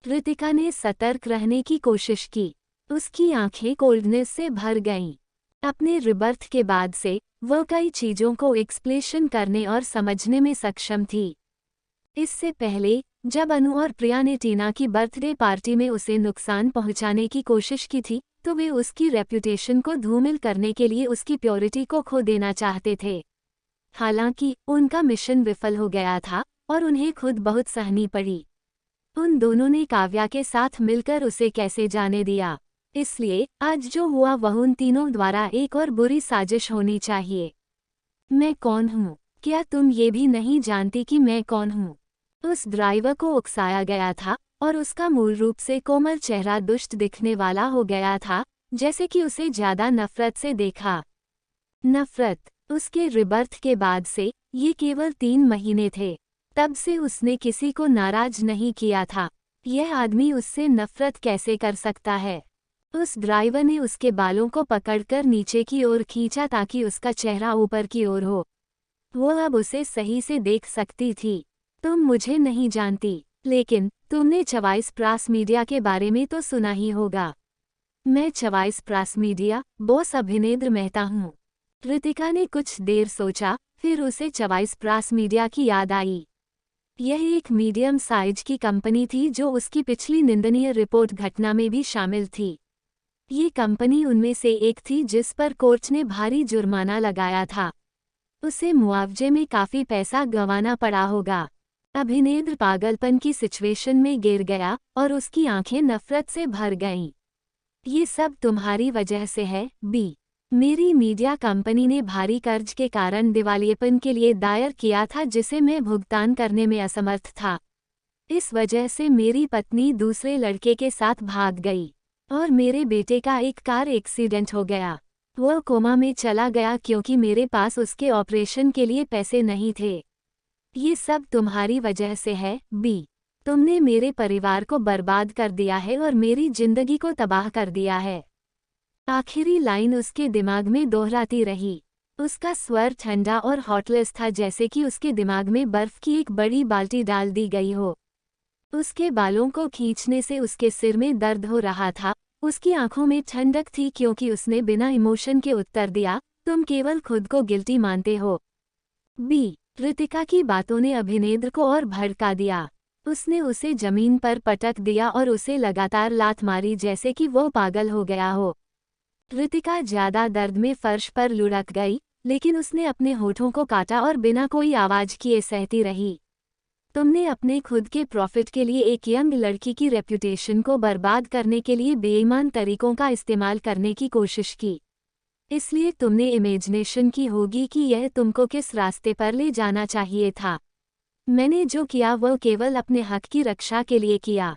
ऋतिका ने सतर्क रहने की कोशिश की। उसकी आंखें कोल्डनेस से भर गईं। अपने रिबर्थ के बाद से वह कई चीजों को एक्सप्लेशन करने और समझने में सक्षम थी। इससे पहले जब अनु और प्रिया ने टीना की बर्थडे पार्टी में उसे नुकसान पहुंचाने की कोशिश की थी, तो वे उसकी रेप्यूटेशन को धूमिल करने के लिए उसकी प्योरिटी को खो देना चाहते थे। हालांकि उनका मिशन विफल हो गया था और उन्हें खुद बहुत सहनी पड़ी। उन दोनों ने काव्या के साथ मिलकर उसे कैसे जाने दिया। इसलिए आज जो हुआ वह उन तीनों द्वारा एक और बुरी साजिश होनी चाहिए। मैं कौन हूँ? क्या तुम ये भी नहीं जानती कि मैं कौन हूँ? उस ड्राइवर को उकसाया गया था और उसका मूल रूप से कोमल चेहरा दुष्ट दिखने वाला हो गया था, जैसे कि उसे ज्यादा नफरत से देखा। नफरत। उसके रिबर्थ के बाद से ये केवल 3 महीने थे। तब से उसने किसी को नाराज नहीं किया था। यह आदमी उससे नफरत कैसे कर सकता है? उस ड्राइवर ने उसके बालों को पकड़कर नीचे की ओर खींचा ताकि उसका चेहरा ऊपर की ओर हो। वो अब उसे सही से देख सकती थी। तुम मुझे नहीं जानती, लेकिन तुमने चवाइस प्रास मीडिया के बारे में तो सुना ही होगा। मैं चवाइस प्रास मीडिया बॉस अभिनेंद्र मेहता हूँ। ऋतिका ने कुछ देर सोचा, फिर उसे चवाइस प्रास मीडिया की याद आई। यह एक मीडियम साइज की कंपनी थी जो उसकी पिछली निंदनीय रिपोर्ट घटना में भी शामिल थी। ये कंपनी उनमें से एक थी जिस पर कोर्ट ने भारी जुर्माना लगाया था। उसे मुआवजे में काफी पैसा गंवाना पड़ा होगा। अभिनेंद्र पागलपन की सिचुएशन में गिर गया और उसकी आंखें नफरत से भर गईं। ये सब तुम्हारी वजह से है, बी। मेरी मीडिया कंपनी ने भारी कर्ज के कारण दिवालियेपन के लिए दायर किया था जिसे मैं भुगतान करने में असमर्थ था। इस वजह से मेरी पत्नी दूसरे लड़के के साथ भाग गई और मेरे बेटे का एक कार एक्सीडेंट हो गया। वह कोमा में चला गया क्योंकि मेरे पास उसके ऑपरेशन के लिए पैसे नहीं थे। ये सब तुम्हारी वजह से है, बी। तुमने मेरे परिवार को बर्बाद कर दिया है और मेरी जिंदगी को तबाह कर दिया है। आखिरी लाइन उसके दिमाग में दोहराती रही। उसका स्वर ठंडा और हॉटलेस था, जैसे कि उसके दिमाग में बर्फ की एक बड़ी बाल्टी डाल दी गई हो। उसके बालों को खींचने से उसके सिर में दर्द हो रहा था। उसकी आंखों में ठंडक थी क्योंकि उसने बिना इमोशन के उत्तर दिया, तुम केवल खुद को गिल्टी मानते हो। बी। ऋतिका की बातों ने अभिनेद्र को और भड़का दिया। उसने उसे जमीन पर पटक दिया और उसे लगातार लात मारी जैसे कि वो पागल हो गया हो। ऋतिका ज्यादा दर्द में फर्श पर लुढ़क गई, लेकिन उसने अपने होठों को काटा और बिना कोई आवाज किए सहती रही। तुमने अपने खुद के प्रॉफिट के लिए एक यंग लड़की की रेप्यूटेशन को बर्बाद करने के लिए बेईमान तरीकों का इस्तेमाल करने की कोशिश की। इसलिए तुमने इमेजिनेशन की होगी कि यह तुमको किस रास्ते पर ले जाना चाहिए था। मैंने जो किया वह केवल अपने हक की रक्षा के लिए किया।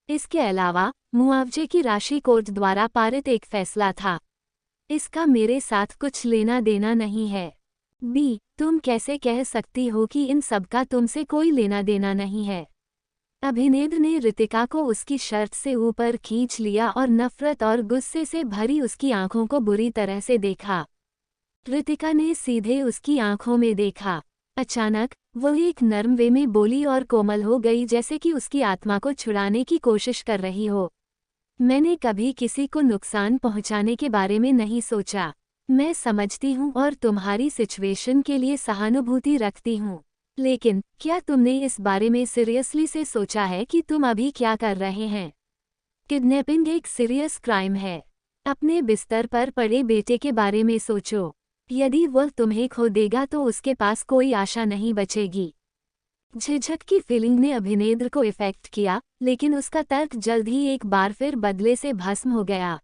इसके अलावा मुआवजे की राशि कोर्ट द्वारा पारित एक फैसला था। इसका मेरे साथ कुछ लेना देना नहीं है। बी। तुम कैसे कह सकती हो कि इन सब का तुमसे कोई लेना देना नहीं है? अभिनेद्र ने ऋतिका को उसकी शर्ट से ऊपर खींच लिया और नफरत और गुस्से से भरी उसकी आंखों को बुरी तरह से देखा। ऋतिका ने सीधे उसकी आंखों में देखा। अचानक वो एक नर्म वे में बोली और कोमल हो गई, जैसे कि उसकी आत्मा को छुड़ाने की कोशिश कर रही हो। मैंने कभी किसी को नुकसान पहुंचाने के बारे में नहीं सोचा। मैं समझती हूँ और तुम्हारी सिचुएशन के लिए सहानुभूति रखती हूँ, लेकिन क्या तुमने इस बारे में सीरियसली से सोचा है कि तुम अभी क्या कर रहे हैं? किडनैपिंग एक सीरियस क्राइम है। अपने बिस्तर पर पड़े बेटे के बारे में सोचो। यदि वह तुम्हें खो देगा तो उसके पास कोई आशा नहीं बचेगी। झिझक की फीलिंग ने अभिनेद्र को इफेक्ट किया, लेकिन उसका तर्क जल्द ही एक बार फिर बदले से भस्म हो गया।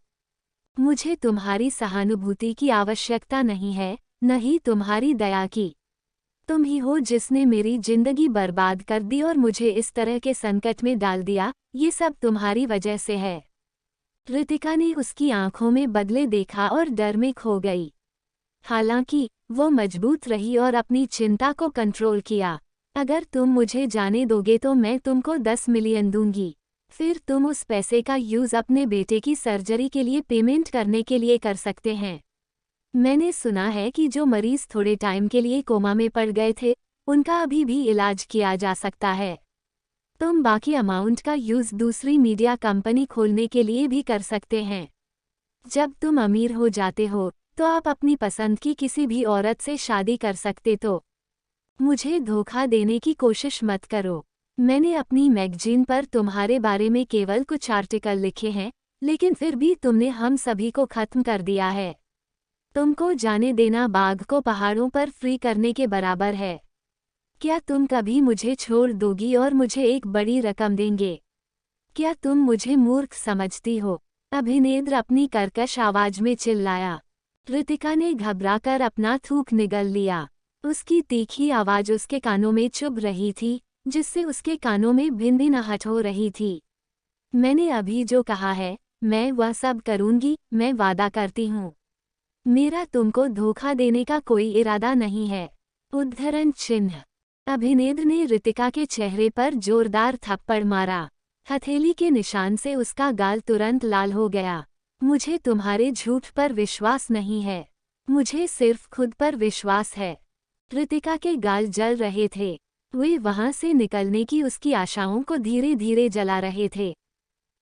मुझे तुम्हारी सहानुभूति की आवश्यकता नहीं है, न ही तुम्हारी दया की। तुम ही हो जिसने मेरी जिंदगी बर्बाद कर दी और मुझे इस तरह के संकट में डाल दिया। ये सब तुम्हारी वजह से है। ऋतिका ने उसकी आंखों में बदले देखा और डर में खो गई। हालांकि वो मजबूत रही और अपनी चिंता को कंट्रोल किया। अगर तुम मुझे जाने दोगे तो मैं तुमको 10 मिलियन दूंगी। फिर तुम उस पैसे का यूज़ अपने बेटे की सर्जरी के लिए पेमेंट करने के लिए कर सकते हैं। मैंने सुना है कि जो मरीज थोड़े टाइम के लिए कोमा में पड़ गए थे, उनका अभी भी इलाज किया जा सकता है। तुम बाकी अमाउंट का यूज़ दूसरी मीडिया कंपनी खोलने के लिए भी कर सकते हैं। जब तुम अमीर हो जाते हो तो आप अपनी पसंद की किसी भी औरत से शादी कर सकते। तो मुझे धोखा देने की कोशिश मत करो। मैंने अपनी मैगजीन पर तुम्हारे बारे में केवल कुछ आर्टिकल लिखे हैं, लेकिन फिर भी तुमने हम सभी को खत्म कर दिया है। तुमको जाने देना बाघ को पहाड़ों पर फ्री करने के बराबर है। क्या तुम कभी मुझे छोड़ दोगी और मुझे एक बड़ी रकम देंगे? क्या तुम मुझे मूर्ख समझती हो? अभिनेद्र अपनी कर्कश आवाज में चिल्लाया। ऋतिका ने घबराकर अपना थूक निगल लिया। उसकी तीखी आवाज उसके कानों में चुभ रही थी, जिससे उसके कानों में भिनभिनाहट हो रही थी। मैंने अभी जो कहा है, मैं वह सब करूंगी, मैं वादा करती हूँ। मेरा तुमको धोखा देने का कोई इरादा नहीं है। उद्धरण चिन्ह। अभिनेद्र ने ऋतिका के चेहरे पर जोरदार थप्पड़ मारा। हथेली के निशान से उसका गाल तुरंत लाल हो गया। मुझे तुम्हारे झूठ पर विश्वास नहीं है। मुझे सिर्फ खुद पर विश्वास है। ऋतिका के गाल जल रहे थे। वे वहां से निकलने की उसकी आशाओं को धीरे धीरे जला रहे थे।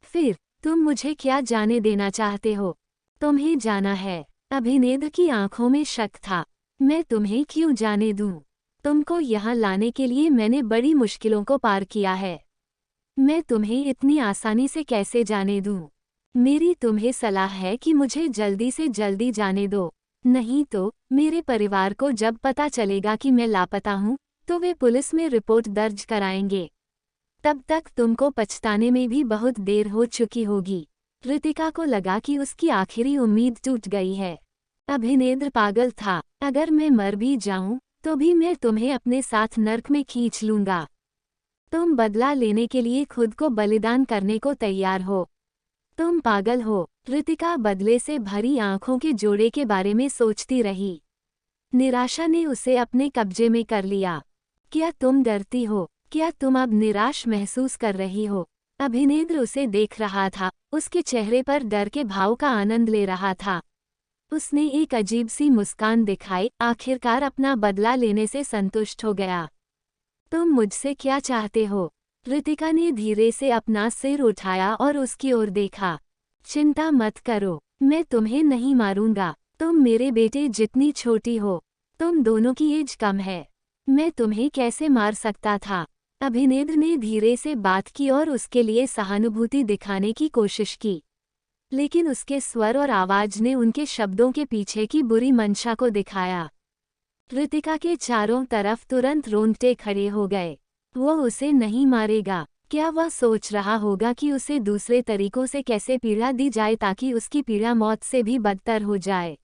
फिर तुम मुझे क्या जाने देना चाहते हो? तुम्हें जाना है। अभिनेद्र की आंखों में शक था। मैं तुम्हें क्यों जाने दूं? तुमको यहाँ लाने के लिए मैंने बड़ी मुश्किलों को पार किया है। मैं तुम्हें इतनी आसानी से कैसे जाने दूं? मेरी तुम्हें सलाह है कि मुझे जल्दी से जल्दी जाने दो, नहीं तो मेरे परिवार को जब पता चलेगा कि मैं लापता हूँ तो वे पुलिस में रिपोर्ट दर्ज कराएंगे। तब तक तुमको पछताने में भी बहुत देर हो चुकी होगी। ऋतिका को लगा कि उसकी आखिरी उम्मीद टूट गई है। अभिनेद्र पागल था। अगर मैं मर भी जाऊं तो भी मैं तुम्हें अपने साथ नर्क में खींच लूंगा। तुम बदला लेने के लिए खुद को बलिदान करने को तैयार हो। तुम पागल हो। ऋतिका बदले से भरी आंखों के जोड़े के बारे में सोचती रही। निराशा ने उसे अपने कब्जे में कर लिया। क्या तुम डरती हो? क्या तुम अब निराश महसूस कर रही हो? अभिनेद्र उसे देख रहा था, उसके चेहरे पर डर के भाव का आनंद ले रहा था। उसने एक अजीब सी मुस्कान दिखाई, आखिरकार अपना बदला लेने से संतुष्ट हो गया। तुम मुझसे क्या चाहते हो? ऋतिका ने धीरे से अपना सिर उठाया और उसकी ओर देखा। चिंता मत करो, मैं तुम्हें नहीं मारूंगा। तुम मेरे बेटे जितनी छोटी हो, तुम दोनों की एज कम है। मैं तुम्हें कैसे मार सकता था? अभिनेद्र ने धीरे से बात की और उसके लिए सहानुभूति दिखाने की कोशिश की, लेकिन उसके स्वर और आवाज ने उनके शब्दों के पीछे की बुरी मंशा को दिखाया। ऋतिका के चारों तरफ तुरंत रोंगटे खड़े हो गए। वो उसे नहीं मारेगा। क्या वह सोच रहा होगा कि उसे दूसरे तरीकों से कैसे पीड़ा दी जाए ताकि उसकी पीड़ा मौत से भी बदतर हो जाए?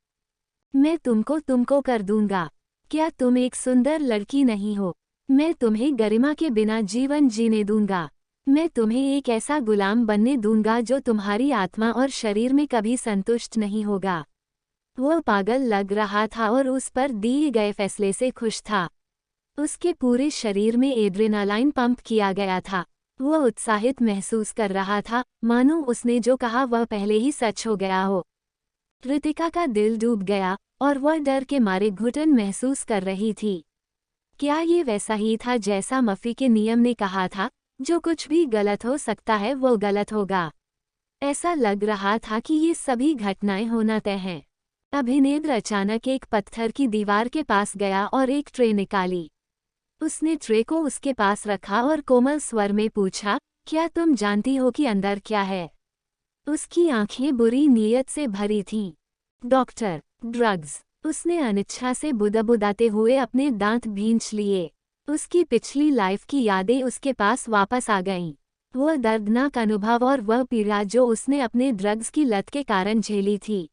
मैं तुमको कर दूंगा। क्या तुम एक सुंदर लड़की नहीं हो? मैं तुम्हें गरिमा के बिना जीवन जीने दूंगा। मैं तुम्हें एक ऐसा गुलाम बनने दूंगा जो तुम्हारी आत्मा और शरीर में कभी संतुष्ट नहीं होगा। वह पागल लग रहा था और उस पर दिए गए फैसले से खुश था। उसके पूरे शरीर में एड्रेनालाइन पंप किया गया था। वह उत्साहित महसूस कर रहा था, मानो उसने जो कहा वह पहले ही सच हो गया हो। ऋतिका का दिल डूब गया और वह डर के मारे घुटन महसूस कर रही थी। क्या ये वैसा ही था जैसा मफी के नियम ने कहा था, जो कुछ भी गलत हो सकता है वो गलत होगा? ऐसा लग रहा था कि ये सभी घटनाएं होना तय हैं। अभिनेद्र अचानक एक पत्थर की दीवार के पास गया और एक ट्रे निकाली। उसने ट्रे को उसके पास रखा और कोमल स्वर में पूछा, क्या तुम जानती हो कि अंदर क्या है? उसकी आंखें बुरी नीयत से भरी थीं। Doctor, drugs. उसने अनिच्छा से बुदबुदाते हुए अपने दांत भींच लिए। उसकी पिछली लाइफ की यादें उसके पास वापस आ गईं। वह दर्दनाक अनुभव और वह पीड़ा जो उसने अपने ड्रग्स की लत के कारण झेली थी।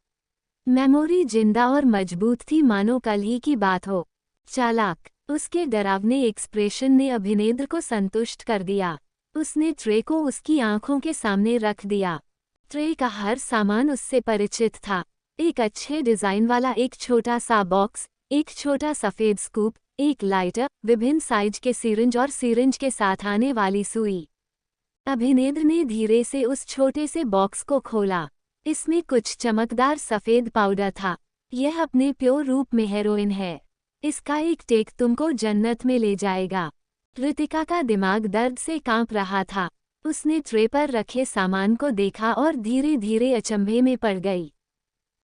मेमोरी जिंदा और मजबूत थी, मानो कल ही की बात हो। चालाक, उसके डरावने एक्सप्रेशन ने अभिनेद्र को संतुष्ट कर दिया। उसने ट्रे को उसकी आंखों के सामने रख दिया। ट्रे का हर सामान उससे परिचित था। एक अच्छे डिजाइन वाला एक छोटा सा बॉक्स, एक छोटा सफेद स्कूप, एक लाइटर, विभिन्न साइज के सिरिंज और सिरिंज के साथ आने वाली सुई। अभिनेद्र ने धीरे से उस छोटे से बॉक्स को खोला। इसमें कुछ चमकदार सफेद पाउडर था। यह अपने प्योर रूप में हेरोइन है। इसका एक टेक तुमको जन्नत में ले जाएगा। ऋतिका का दिमाग दर्द से कांप रहा था। उसने ट्रे पर रखे सामान को देखा और धीरे धीरे अचंभे में पड़ गई।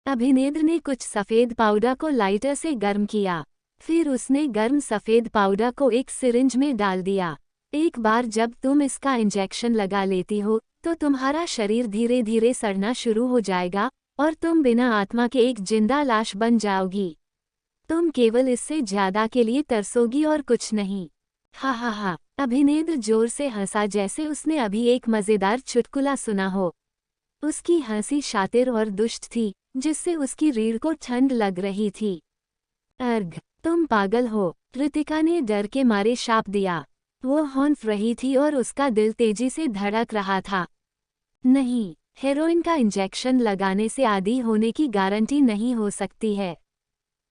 अभिनेद्र ने कुछ सफेद पाउडर को लाइटर से गर्म किया। फिर उसने गर्म सफेद पाउडर को एक सिरिंज में डाल दिया। एक बार जब तुम इसका इंजेक्शन लगा लेती हो तो तुम्हारा शरीर धीरे धीरे सड़ना शुरू हो जाएगा और तुम बिना आत्मा के एक जिंदा लाश बन जाओगी। तुम केवल इससे ज्यादा के लिए तरसोगी और कुछ नहीं। हा हा हा। अभिनेद्र जोर से हंसा जैसे उसने अभी एक मजेदार चुटकुला सुना हो। उसकी हंसी शातिर और दुष्ट थी, जिससे उसकी रीढ़ को ठंड लग रही थी। अर्घ, तुम पागल हो, ऋतिका ने डर के मारे शाप दिया। वो हौंफ रही थी और उसका दिल तेजी से धड़क रहा था। नहीं, हेरोइन का इंजेक्शन लगाने से आदी होने की गारंटी नहीं हो सकती है।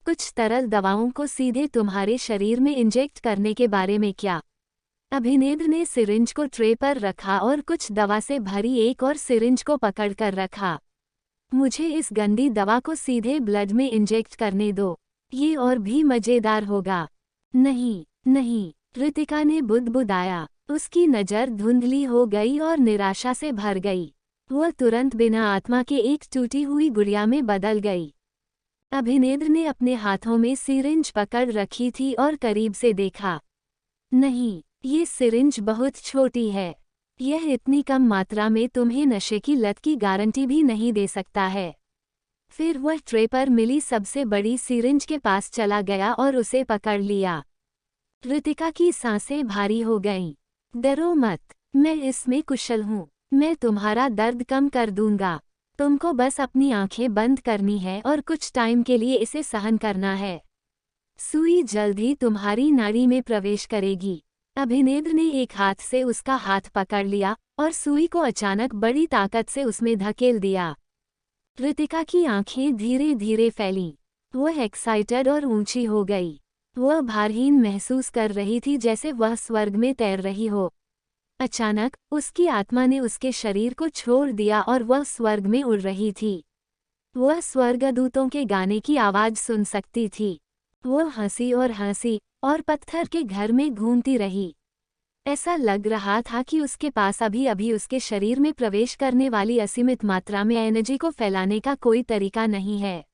कुछ तरल दवाओं को सीधे तुम्हारे शरीर में इंजेक्ट करने के बारे में क्या? अभिनेद्र ने सिरिंज को ट्रे पर रखा और कुछ दवा से भरी एक और सिरिंज को पकड़कर रखा। मुझे इस गंदी दवा को सीधे ब्लड में इंजेक्ट करने दो, ये और भी मजेदार होगा। नहीं नहीं, ऋतिका ने बुदबुदाया। उसकी नज़र धुंधली हो गई और निराशा से भर गई। वह तुरंत बिना आत्मा के एक टूटी हुई गुड़िया में बदल गई। अभिनेद्र ने अपने हाथों में सिरिंज पकड़ रखी थी और करीब से देखा। नहीं, ये सिरिंज बहुत छोटी है। यह इतनी कम मात्रा में तुम्हें नशे की लत की गारंटी भी नहीं दे सकता है। फिर वह ट्रे पर मिली सबसे बड़ी सिरिंज के पास चला गया और उसे पकड़ लिया। ऋतिका की सांसें भारी हो गईं। डरो मत, मैं इसमें कुशल हूँ। मैं तुम्हारा दर्द कम कर दूंगा। तुमको बस अपनी आंखें बंद करनी है और कुछ टाइम के लिए इसे सहन करना है। सुई जल्द ही तुम्हारी नाड़ी में प्रवेश करेगी। अभिनेद्र ने एक हाथ से उसका हाथ पकड़ लिया और सुई को अचानक बड़ी ताकत से उसमें धकेल दिया। ऋतिका की आंखें धीरे धीरे फैलीं। वह एक्साइटेड और ऊंची हो गई। वह भारहीन महसूस कर रही थी, जैसे वह स्वर्ग में तैर रही हो। अचानक उसकी आत्मा ने उसके शरीर को छोड़ दिया और वह स्वर्ग में उड़ रही थी। वह स्वर्गदूतों के गाने की आवाज सुन सकती थी। वह हंसी और पत्थर के घर में घूमती रही। ऐसा लग रहा था कि उसके पास अभी अभी उसके शरीर में प्रवेश करने वाली असीमित मात्रा में एनर्जी को फैलाने का कोई तरीका नहीं है।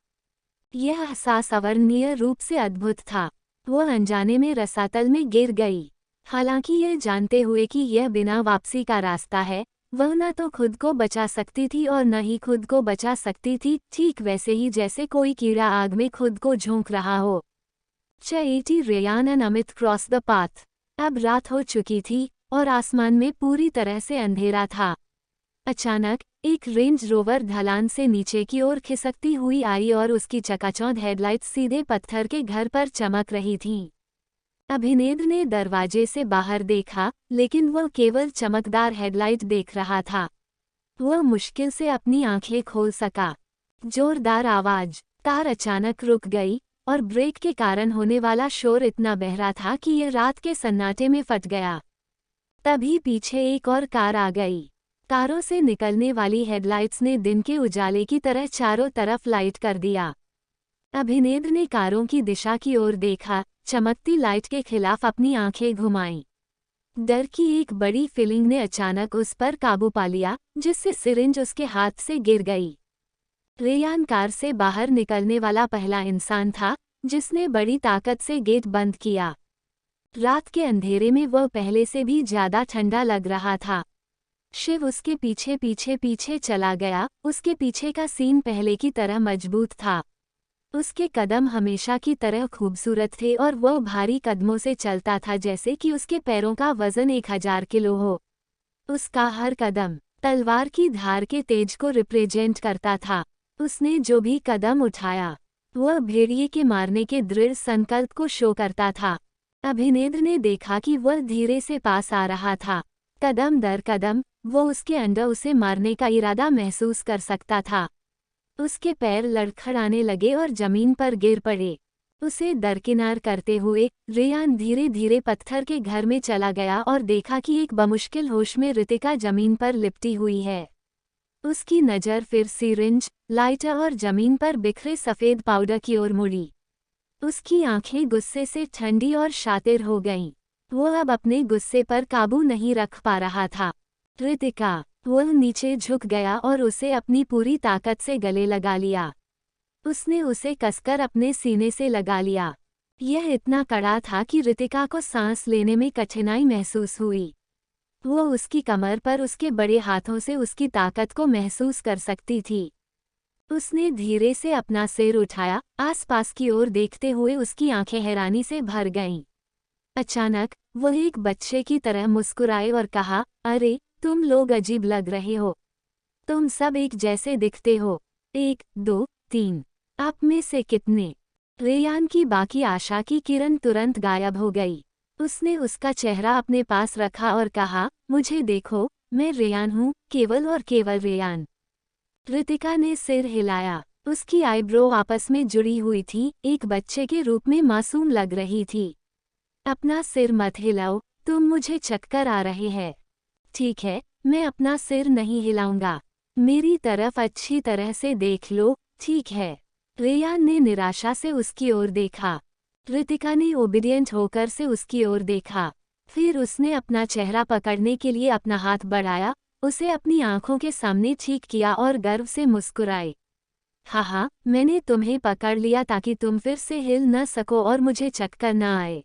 यह एहसास अवर्णनीय रूप से अद्भुत था। वह अनजाने में रसातल में गिर गई। हालांकि यह जानते हुए कि यह बिना वापसी का रास्ता है, वह न तो खुद को बचा सकती थी और न ही खुद को बचा सकती थी, ठीक वैसे ही जैसे कोई कीड़ा आग में खुद को झोंक रहा हो। चेटी, Rayan and Amit cross the path. अब रात हो चुकी थी और आसमान में पूरी तरह से अंधेरा था। अचानक एक रेंज रोवर ढलान से नीचे की ओर खिसकती हुई आई और उसकी चकाचौंध हेडलाइट्स सीधे पत्थर के घर पर चमक रही थीं। अभिनेद्र ने दरवाजे से बाहर देखा, लेकिन वह केवल चमकदार हेडलाइट देख रहा था। वह मुश्किल से अपनी आंखें खोल सका। जोरदार आवाज, कार अचानक रुक गई और ब्रेक के कारण होने वाला शोर इतना बहरा था कि यह रात के सन्नाटे में फट गया। तभी पीछे एक और कार आ गई। कारों से निकलने वाली हेडलाइट्स ने दिन के उजाले की तरह चारों तरफ लाइट कर दिया। अभिनेद्र ने कारों की दिशा की ओर देखा, चमकती लाइट के खिलाफ अपनी आंखें घुमाईं। डर की एक बड़ी फीलिंग ने अचानक उस पर काबू पा लिया, जिससे सिरिंज उसके हाथ से गिर गई। रेयान कार से बाहर निकलने वाला पहला इंसान था जिसने बड़ी ताकत से गेट बंद किया। रात के अंधेरे में वह पहले से भी ज्यादा ठंडा लग रहा था। शिव उसके पीछे चला गया। उसके पीछे का सीन पहले की तरह मजबूत था। उसके कदम हमेशा की तरह खूबसूरत थे और वह भारी कदमों से चलता था जैसे कि उसके पैरों का वजन 1000 किलो हो। उसका हर कदम तलवार की धार के तेज को रिप्रेजेंट करता था। उसने जो भी कदम उठाया वह भेड़िए के मारने के दृढ़ संकल्प को शो करता था। अभिनेद्र ने देखा कि वह धीरे से पास आ रहा था। कदम दर कदम वो उसके अंदर उसे मारने का इरादा महसूस कर सकता था। उसके पैर लड़खड़ाने लगे और जमीन पर गिर पड़े। उसे दरकिनार करते हुए रेयान धीरे धीरे पत्थर के घर में चला गया और देखा कि एक बमुश्किल होश में रितिका जमीन पर लिपटी हुई है। उसकी नज़र फिर सिरिंज, लाइटर और जमीन पर बिखरे सफ़ेद पाउडर की ओर मुड़ी। उसकी आंखें गुस्से से ठंडी और शातिर हो गईं। वह अब अपने गुस्से पर काबू नहीं रख पा रहा था। रितिका, वह नीचे झुक गया और उसे अपनी पूरी ताकत से गले लगा लिया। उसने उसे कसकर अपने सीने से लगा लिया। यह इतना कड़ा था कि रितिका को सांस लेने में कठिनाई महसूस हुई। वो उसकी कमर पर उसके बड़े हाथों से उसकी ताकत को महसूस कर सकती थी। उसने धीरे से अपना सिर उठाया, आसपास की ओर देखते हुए उसकी आंखें हैरानी से भर गईं। अचानक वह एक बच्चे की तरह मुस्कुराए और कहा, अरे, तुम लोग अजीब लग रहे हो। तुम सब एक जैसे दिखते हो। 1, 2, 3। आप में से कितने? रेयान की बाकी आशा की किरण तुरंत गायब हो गई। उसने उसका चेहरा अपने पास रखा और कहा, मुझे देखो, मैं रेयान हूँ, केवल और केवल रेयान। रितिका ने सिर हिलाया। उसकी आईब्रो आपस में जुड़ी हुई थी, एक बच्चे के रूप में मासूम लग रही थी। अपना सिर मत हिलाओ, तुम मुझे चक्कर आ रहे हैं। ठीक है, मैं अपना सिर नहीं हिलाऊंगा। मेरी तरफ अच्छी तरह से देख लो, ठीक है? रेयान ने निराशा से उसकी ओर देखा। रितिका ने ओबीडियंट होकर से उसकी ओर देखा। फिर उसने अपना चेहरा पकड़ने के लिए अपना हाथ बढ़ाया, उसे अपनी आंखों के सामने ठीक किया और गर्व से मुस्कुराए। हाँ, मैंने तुम्हें पकड़ लिया ताकि तुम फिर से हिल न सको और मुझे चक्कर न आए।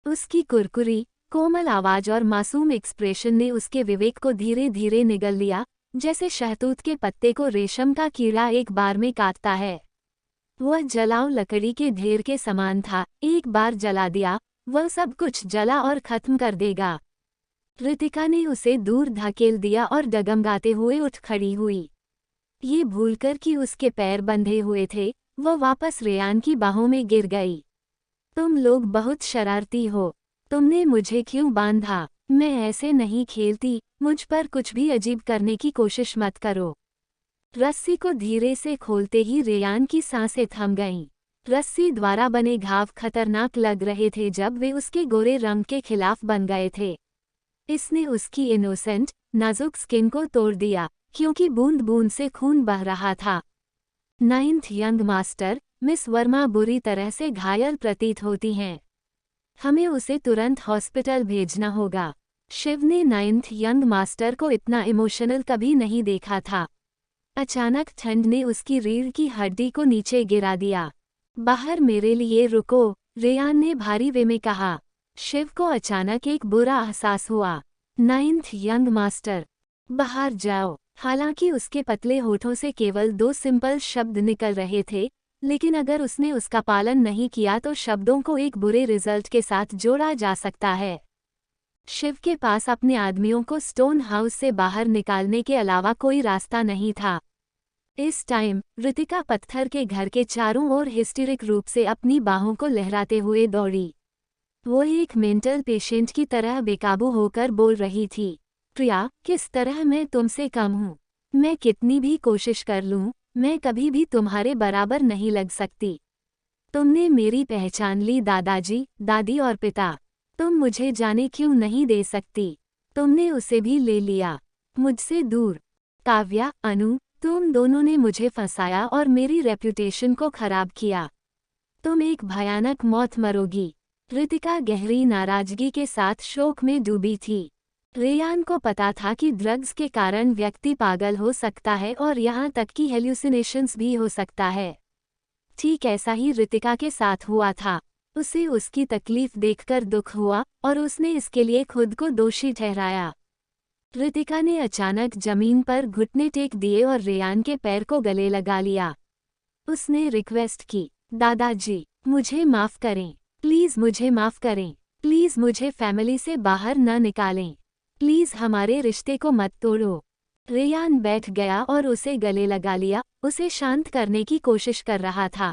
उसकी कुरकुरी, कोमल आवाज और मासूम एक्सप्रेशन ने उसके विवेक को धीरे धीरे निगल लिया, जैसे शहतूत के पत्ते को रेशम का कीड़ा एक बार में काटता है। वह जलाऊ लकड़ी के ढेर के समान था, एक बार जला दिया, वह सब कुछ जला और खत्म कर देगा। रितिका ने उसे दूर धकेल दिया और डगमगाते हुए उठ खड़ी हुई। ये भूलकर कि उसके पैर बंधे हुए थे, वह वापस रेयान की बाहों में गिर गई। तुम लोग बहुत शरारती हो। तुमने मुझे क्यों बांधा? मैं ऐसे नहीं खेलती, मुझ पर कुछ भी अजीब करने की कोशिश मत करो। रस्सी को धीरे से खोलते ही रेयान की सांसें थम गईं। रस्सी द्वारा बने घाव खतरनाक लग रहे थे जब वे उसके गोरे रंग के खिलाफ बन गए थे। इसने उसकी इनोसेंट, नाजुक स्किन को तोड़ दिया, क्योंकि बूंद बूंद से खून बह रहा था। 9th young master, miss Verma बुरी तरह से घायल प्रतीत होती हैं। हमें उसे तुरंत हॉस्पिटल भेजना होगा। शिव ने 9th यंग मास्टर को इतना इमोशनल कभी नहीं देखा था। अचानक ठंड ने उसकी रीढ़ की हड्डी को नीचे गिरा दिया। बाहर मेरे लिए रुको, रेयान ने भारी वे में कहा। शिव को अचानक एक बुरा एहसास हुआ। 9th यंग मास्टर, बाहर जाओ। हालांकि उसके पतले होठों से केवल 2 सिंपल शब्द निकल रहे थे, लेकिन अगर उसने उसका पालन नहीं किया तो शब्दों को एक बुरे रिजल्ट के साथ जोड़ा जा सकता है। शिव के पास अपने आदमियों को स्टोन हाउस से बाहर निकालने के अलावा कोई रास्ता नहीं था। इस टाइम रितिका पत्थर के घर के चारों ओर हिस्टेरिक रूप से अपनी बाहों को लहराते हुए दौड़ी। वो एक मेंटल पेशेंट की तरह बेकाबू होकर बोल रही थी, प्रिया, किस तरह मैं तुमसे कम हूँ? मैं कितनी भी कोशिश कर लूँ, मैं कभी भी तुम्हारे बराबर नहीं लग सकती। तुमने मेरी पहचान ली दादाजी, दादी और पिता। तुम मुझे जाने क्यों नहीं दे सकती? तुमने उसे भी ले लिया, मुझसे दूर। काव्या, अनु, तुम दोनों ने मुझे फंसाया और मेरी रेप्यूटेशन को खराब किया। तुम एक भयानक मौत मरोगी। रितिका गहरी नाराजगी के साथ शोक में डूबी थी। रेयान को पता था कि ड्रग्स के कारण व्यक्ति पागल हो सकता है और यहाँ तक कि हेल्यूसिनेशंस भी हो सकता है। ठीक ऐसा ही रितिका के साथ हुआ था। उसे उसकी तकलीफ देखकर दुख हुआ और उसने इसके लिए खुद को दोषी ठहराया। रितिका ने अचानक जमीन पर घुटने टेक दिए और रेयान के पैर को गले लगा लिया। उसने रिक्वेस्ट की, दादाजी, मुझे माफ़ करें, प्लीज़ मुझे माफ़ करें, प्लीज़ मुझे फैमिली से बाहर न निकालें, प्लीज़ हमारे रिश्ते को मत तोड़ो। रेयान बैठ गया और उसे गले लगा लिया, उसे शांत करने की कोशिश कर रहा था।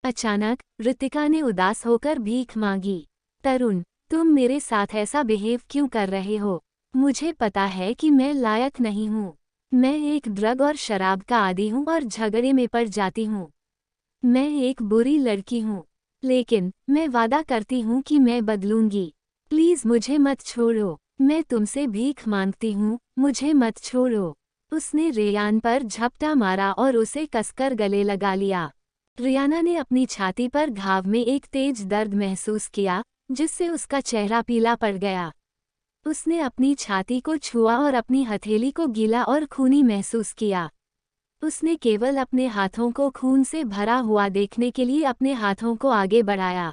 अचानक रितिका ने उदास होकर भीख मांगी, तरुण, तुम मेरे साथ ऐसा बिहेव क्यों कर रहे हो? मुझे पता है कि मैं लायक नहीं हूँ। मैं एक ड्रग और शराब का आदी हूँ और झगड़े में पड़ जाती हूँ। मैं एक बुरी लड़की हूँ, लेकिन मैं वादा करती हूँ कि मैं बदलूंगी। प्लीज़ मुझे मत छोड़ो, मैं तुमसे भीख मांगती हूँ, मुझे मत छोड़ो। उसने रेयान पर झपटा मारा और उसे कसकर गले लगा लिया। रियाना ने अपनी छाती पर घाव में एक तेज दर्द महसूस किया, जिससे उसका चेहरा पीला पड़ गया। उसने अपनी छाती को छुआ और अपनी हथेली को गीला और खूनी महसूस किया। उसने केवल अपने हाथों को खून से भरा हुआ देखने के लिए अपने हाथों को आगे बढ़ाया।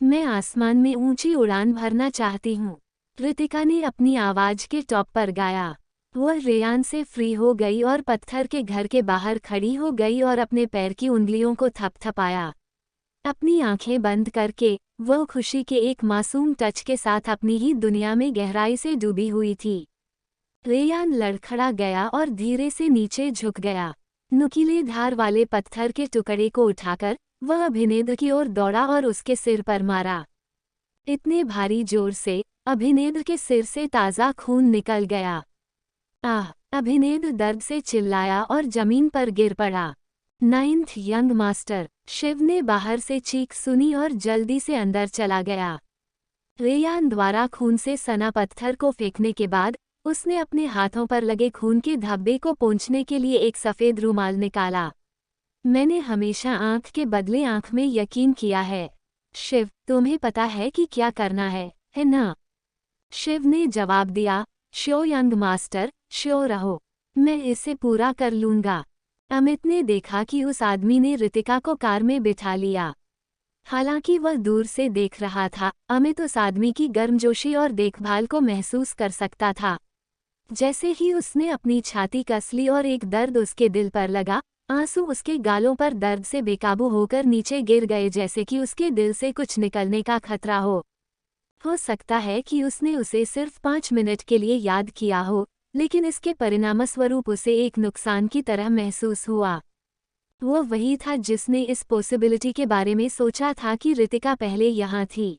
मैं आसमान में ऊंची उड़ान भरना चाहती हूँ, रितिका ने अपनी आवाज़ के टॉप पर गाया। वह रेयान से फ्री हो गई और पत्थर के घर के बाहर खड़ी हो गई और अपने पैर की उंगलियों को थपथपाया। अपनी आंखें बंद करके वह खुशी के एक मासूम टच के साथ अपनी ही दुनिया में गहराई से डूबी हुई थी। रेयान लड़खड़ा गया और धीरे से नीचे झुक गया। नुकीले धार वाले पत्थर के टुकड़े को उठाकर वह अभिनेद्र की ओर दौड़ा और उसके सिर पर मारा। इतने भारी जोर से अभिनेद्र के सिर से ताज़ा खून निकल गया। आह! अभिनेद्र दर्द से चिल्लाया और जमीन पर गिर पड़ा। 9th यंग मास्टर, शिव ने बाहर से चीख सुनी और जल्दी से अंदर चला गया। रेयान द्वारा खून से सना पत्थर को फेंकने के बाद उसने अपने हाथों पर लगे खून के धब्बे को पोंछने के लिए एक सफ़ेद रुमाल निकाला। मैंने हमेशा आंख के बदले आंख में यकीन किया है। शिव, तुम्हें पता है कि क्या करना है ना? शिव ने जवाब दिया, श्योर यंग मास्टर, श्योर रहो, मैं इसे पूरा कर लूँगा। अमित ने देखा कि उस आदमी ने रितिका को कार में बिठा लिया। हालांकि वह दूर से देख रहा था, अमित उस आदमी की गर्मजोशी और देखभाल को महसूस कर सकता था। जैसे ही उसने अपनी छाती कस ली और एक दर्द उसके दिल पर लगा, आंसू उसके गालों पर दर्द से बेकाबू होकर नीचे गिर गए, जैसे कि उसके दिल से कुछ निकलने का खतरा हो सकता है कि उसने उसे सिर्फ 5 मिनट के लिए याद किया हो, लेकिन इसके परिणामस्वरूप उसे एक नुकसान की तरह महसूस हुआ। वह वही था जिसने इस पॉसिबिलिटी के बारे में सोचा था कि रितिका पहले यहाँ थी।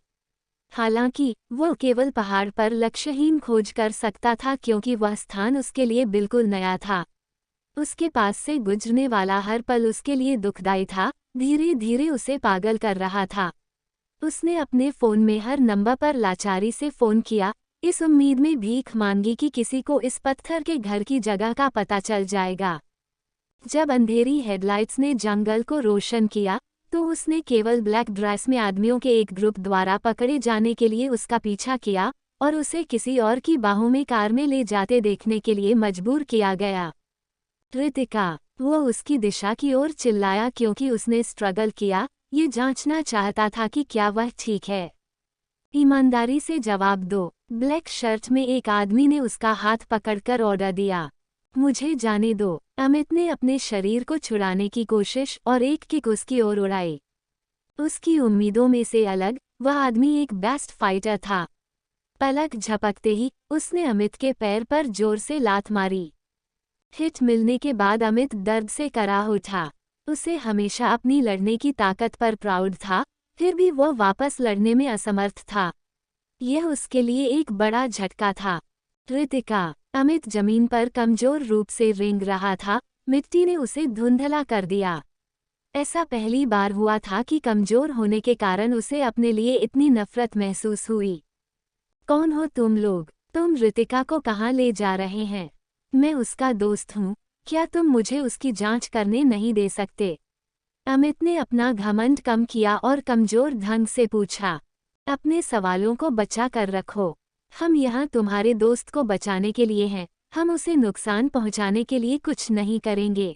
हालांकि वह केवल पहाड़ पर लक्ष्यहीन खोज कर सकता था, क्योंकि वह स्थान उसके लिए बिल्कुल नया था। उसके पास से गुजरने वाला हर पल उसके लिए दुखदायी था, धीरे धीरे उसे पागल कर रहा था। उसने अपने फ़ोन में हर नंबर पर लाचारी से फ़ोन किया, इस उम्मीद में भीख मांगी कि किसी को इस पत्थर के घर की जगह का पता चल जाएगा। जब अंधेरी हेडलाइट्स ने जंगल को रोशन किया तो उसने केवल ब्लैक ड्रेस में आदमियों के एक ग्रुप द्वारा पकड़े जाने के लिए उसका पीछा किया और उसे किसी और की बाहों में कार में ले जाते देखने के लिए मजबूर किया गया। रितिका, वो उसकी दिशा की ओर चिल्लाया क्योंकि उसने स्ट्रगल किया, ये जांचना चाहता था कि क्या वह ठीक है। ईमानदारी से जवाब दो। ब्लैक शर्ट में एक आदमी ने उसका हाथ पकड़कर ऑर्डर दिया। मुझे जाने दो। अमित ने अपने शरीर को छुड़ाने की कोशिश और एक किक उसकी ओर उड़ाई। उसकी उम्मीदों में से अलग, वह आदमी एक बेस्ट फाइटर था। पलक झपकते ही उसने अमित के पैर पर जोर से लात मारी। हिट मिलने के बाद अमित दर्द से कराह उठा। उसे हमेशा अपनी लड़ने की ताकत पर प्राउड था, फिर भी वह वापस लड़ने में असमर्थ था। यह उसके लिए एक बड़ा झटका था। रितिका, अमित जमीन पर कमजोर रूप से रेंग रहा था, मिट्टी ने उसे धुंधला कर दिया। ऐसा पहली बार हुआ था कि कमजोर होने के कारण उसे अपने लिए इतनी नफरत महसूस हुई। कौन हो तुम लोग? तुम रितिका को कहाँ ले जा रहे हैं? मैं उसका दोस्त हूँ, क्या तुम मुझे उसकी जांच करने नहीं दे सकते? अमित ने अपना घमंड कम किया और कमजोर ढंग से पूछा। अपने सवालों को बचा कर रखो। हम यहाँ तुम्हारे दोस्त को बचाने के लिए हैं, हम उसे नुकसान पहुँचाने के लिए कुछ नहीं करेंगे।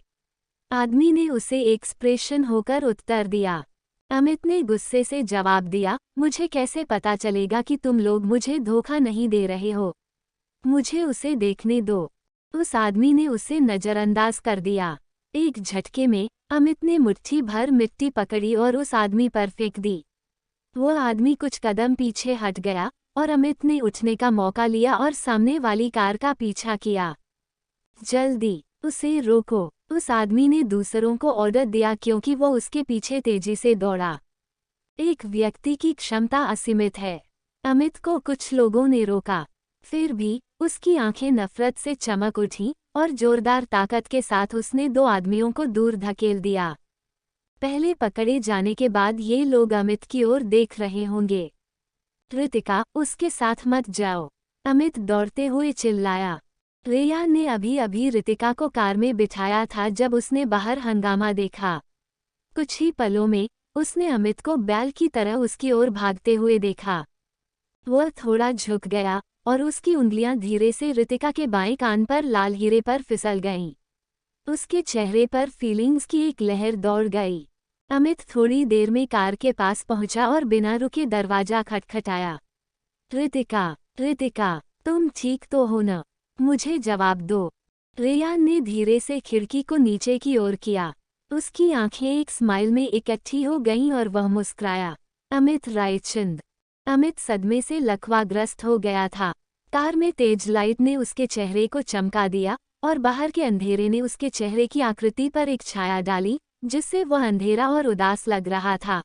आदमी ने उसे एक्सप्रेशन होकर उत्तर दिया। अमित ने गुस्से से जवाब दिया, मुझे कैसे पता चलेगा कि तुम लोग मुझे धोखा नहीं दे रहे हो? मुझे उसे देखने दो। उस आदमी ने उसे नजरअंदाज कर दिया। एक झटके में अमित ने मुट्ठी भर मिट्टी पकड़ी और उस आदमी पर फेंक दी। वह आदमी कुछ कदम पीछे हट गया और अमित ने उठने का मौका लिया और सामने वाली कार का पीछा किया। जल्दी, उसे रोको। उस आदमी ने दूसरों को ऑर्डर दिया क्योंकि वो उसके पीछे तेजी से दौड़ा। एक व्यक्ति की क्षमता असीमित है। अमित को कुछ लोगों ने रोका, फिर भी उसकी आंखें नफरत से चमक उठीं और जोरदार ताकत के साथ उसने दो आदमियों को दूर धकेल दिया। पहले पकड़े जाने के बाद ये लोग अमित की ओर देख रहे होंगे। रितिका, उसके साथ मत जाओ, अमित दौड़ते हुए चिल्लाया। रेयान ने अभी अभी रितिका को कार में बिठाया था जब उसने बाहर हंगामा देखा। कुछ ही पलों में उसने अमित को बैल की तरह उसकी ओर भागते हुए देखा। वह थोड़ा झुक गया और उसकी उंगलियां धीरे से रितिका के बाएं कान पर लाल हीरे पर फिसल गईं। उसके चेहरे पर फीलिंग्स की एक लहर दौड़ गई। अमित थोड़ी देर में कार के पास पहुंचा और बिना रुके दरवाजा खटखटाया। रितिका, रितिका, तुम ठीक तो हो न? मुझे जवाब दो। रेयान ने धीरे से खिड़की को नीचे की ओर किया। उसकी आंखें एक स्माइल में इकट्ठी हो गईं और वह मुस्कुराया। अमित रायचंद। अमित सदमे से लकवाग्रस्त हो गया था। कार में तेज लाइट ने उसके चेहरे को चमका दिया और बाहर के अंधेरे ने उसके चेहरे की आकृति पर एक छाया डाली, जिससे वह अंधेरा और उदास लग रहा था।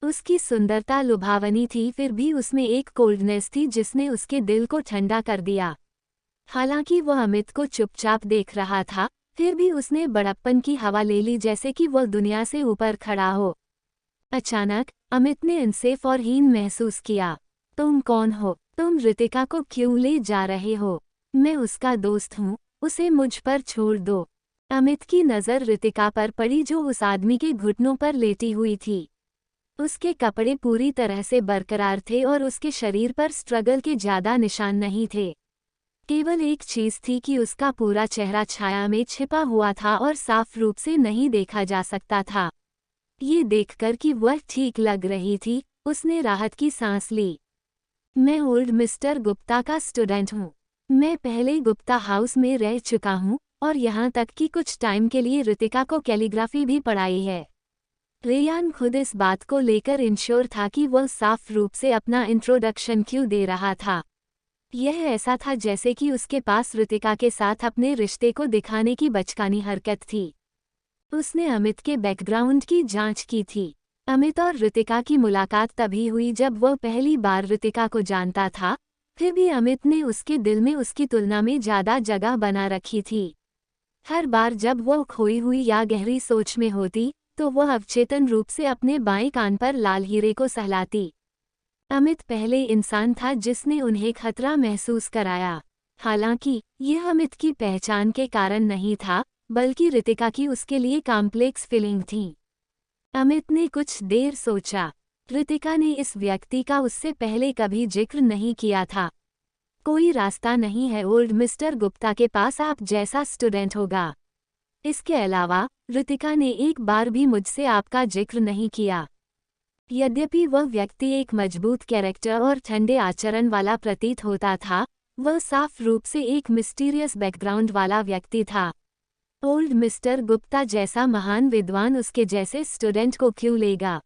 उसकी सुंदरता लुभावनी थी, फिर भी उसमें एक कोल्डनेस थी जिसने उसके दिल को ठंडा कर दिया। हालांकि वह अमित को चुपचाप देख रहा था, फिर भी उसने बड़प्पन की हवा ले ली जैसे कि वह दुनिया से ऊपर खड़ा हो। अचानक अमित ने अनसेफ और हीन महसूस किया। तुम कौन हो? तुम रितिका को क्यों ले जा रहे हो? मैं उसका दोस्त हूँ, उसे मुझ पर छोड़ दो। अमित की नज़र रितिका पर पड़ी जो उस आदमी के घुटनों पर लेटी हुई थी। उसके कपड़े पूरी तरह से बरकरार थे और उसके शरीर पर स्ट्रगल के ज्यादा निशान नहीं थे। केवल एक चीज थी कि उसका पूरा चेहरा छाया में छिपा हुआ था और साफ रूप से नहीं देखा जा सकता था। ये देखकर कि वह ठीक लग रही थी, उसने राहत की सांस ली। मैं ओल्ड मिस्टर गुप्ता का स्टूडेंट हूँ। मैं पहले गुप्ता हाउस में रह चुका हूँ और यहाँ तक कि कुछ टाइम के लिए रितिका को कैलीग्राफी भी पढ़ाई है। रेयान खुद इस बात को लेकर इंश्योर था कि वह साफ रूप से अपना इंट्रोडक्शन क्यों दे रहा था। यह ऐसा था जैसे कि उसके पास रितिका के साथ अपने रिश्ते को दिखाने की बचकानी हरकत थी। उसने अमित के बैकग्राउंड की जांच की थी। अमित और रितिका की मुलाकात तभी हुई जब वह पहली बार रितिका को जानता था, फिर भी अमित ने उसके दिल में उसकी तुलना में ज़्यादा जगह बना रखी थी। हर बार जब वह खोई हुई या गहरी सोच में होती, तो वह अवचेतन रूप से अपने बाएं कान पर लाल हीरे को सहलाती। अमित पहले इंसान था जिसने उन्हें खतरा महसूस कराया। हालांकि यह अमित की पहचान के कारण नहीं था, बल्कि रितिका की उसके लिए कॉम्प्लेक्स फीलिंग थी। अमित ने कुछ देर सोचा। रितिका ने इस व्यक्ति का उससे पहले कभी जिक्र नहीं किया था। कोई रास्ता नहीं है ओल्ड मिस्टर गुप्ता के पास आप जैसा स्टूडेंट होगा। इसके अलावा रितिका ने एक बार भी मुझसे आपका जिक्र नहीं किया। यद्यपि वह व्यक्ति एक मजबूत कैरेक्टर और ठंडे आचरण वाला प्रतीत होता था, वह साफ रूप से एक मिस्टीरियस बैकग्राउंड वाला व्यक्ति था। ओल्ड मिस्टर गुप्ता जैसा महान विद्वान उसके जैसे स्टूडेंट को क्यों लेगा?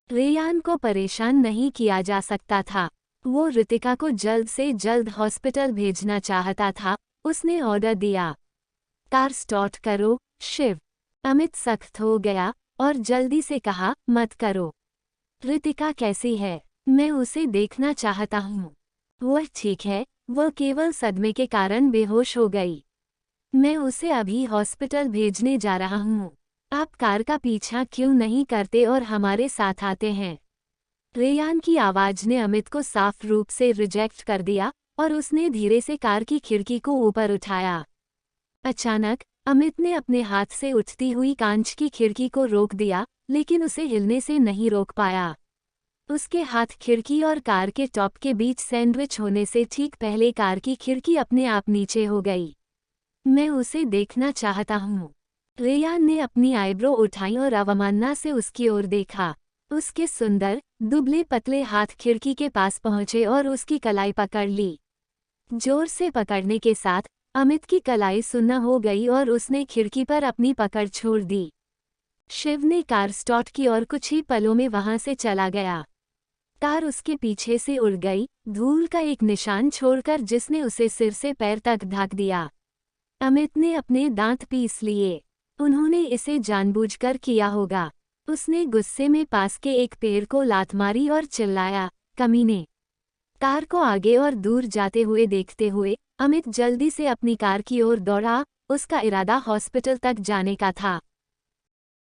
रेयान को परेशान नहीं किया जा सकता था। वो रितिका को जल्द से जल्द हॉस्पिटल भेजना चाहता था। उसने ऑर्डर दिया, कार स्टार्ट करो शिव। अमित सख्त हो गया और जल्दी से कहा, मत करो। रितिका कैसी है? मैं उसे देखना चाहता हूँ। वह ठीक है, वह केवल सदमे के कारण बेहोश हो गई। मैं उसे अभी हॉस्पिटल भेजने जा रहा हूँ। आप कार का पीछा क्यों नहीं करते और हमारे साथ आते हैं? रेयान की आवाज ने अमित को साफ रूप से रिजेक्ट कर दिया और उसने धीरे से कार की खिड़की को ऊपर उठाया। अचानक अमित ने अपने हाथ से उठती हुई कांच की खिड़की को रोक दिया, लेकिन उसे हिलने से नहीं रोक पाया। उसके हाथ खिड़की और कार के टॉप के बीच सैंडविच होने से ठीक पहले कार की खिड़की अपने आप नीचे हो गई। मैं उसे देखना चाहता हूँ। रेयान ने अपनी आईब्रो उठाई और अवमानना से उसकी ओर देखा। उसके सुंदर, दुबले पतले हाथ खिड़की के पास पहुंचे और उसकी कलाई पकड़ ली। जोर से पकड़ने के साथ अमित की कलाई सुन्न हो गई और उसने खिड़की पर अपनी पकड़ छोड़ दी। शिव ने कार स्टार्ट की और कुछ ही पलों में वहां से चला गया। कार उसके पीछे से उड़ गई, धूल का एक निशान छोड़कर जिसने उसे सिर से पैर तक ढक दिया। अमित ने अपने दांत पीस लिए। उन्होंने इसे जानबूझकर किया होगा। उसने गुस्से में पास के एक पेड़ को लात मारी और चिल्लाया, कमीने। कार को आगे और दूर जाते हुए देखते हुए अमित जल्दी से अपनी कार की ओर दौड़ा। उसका इरादा हॉस्पिटल तक जाने का था।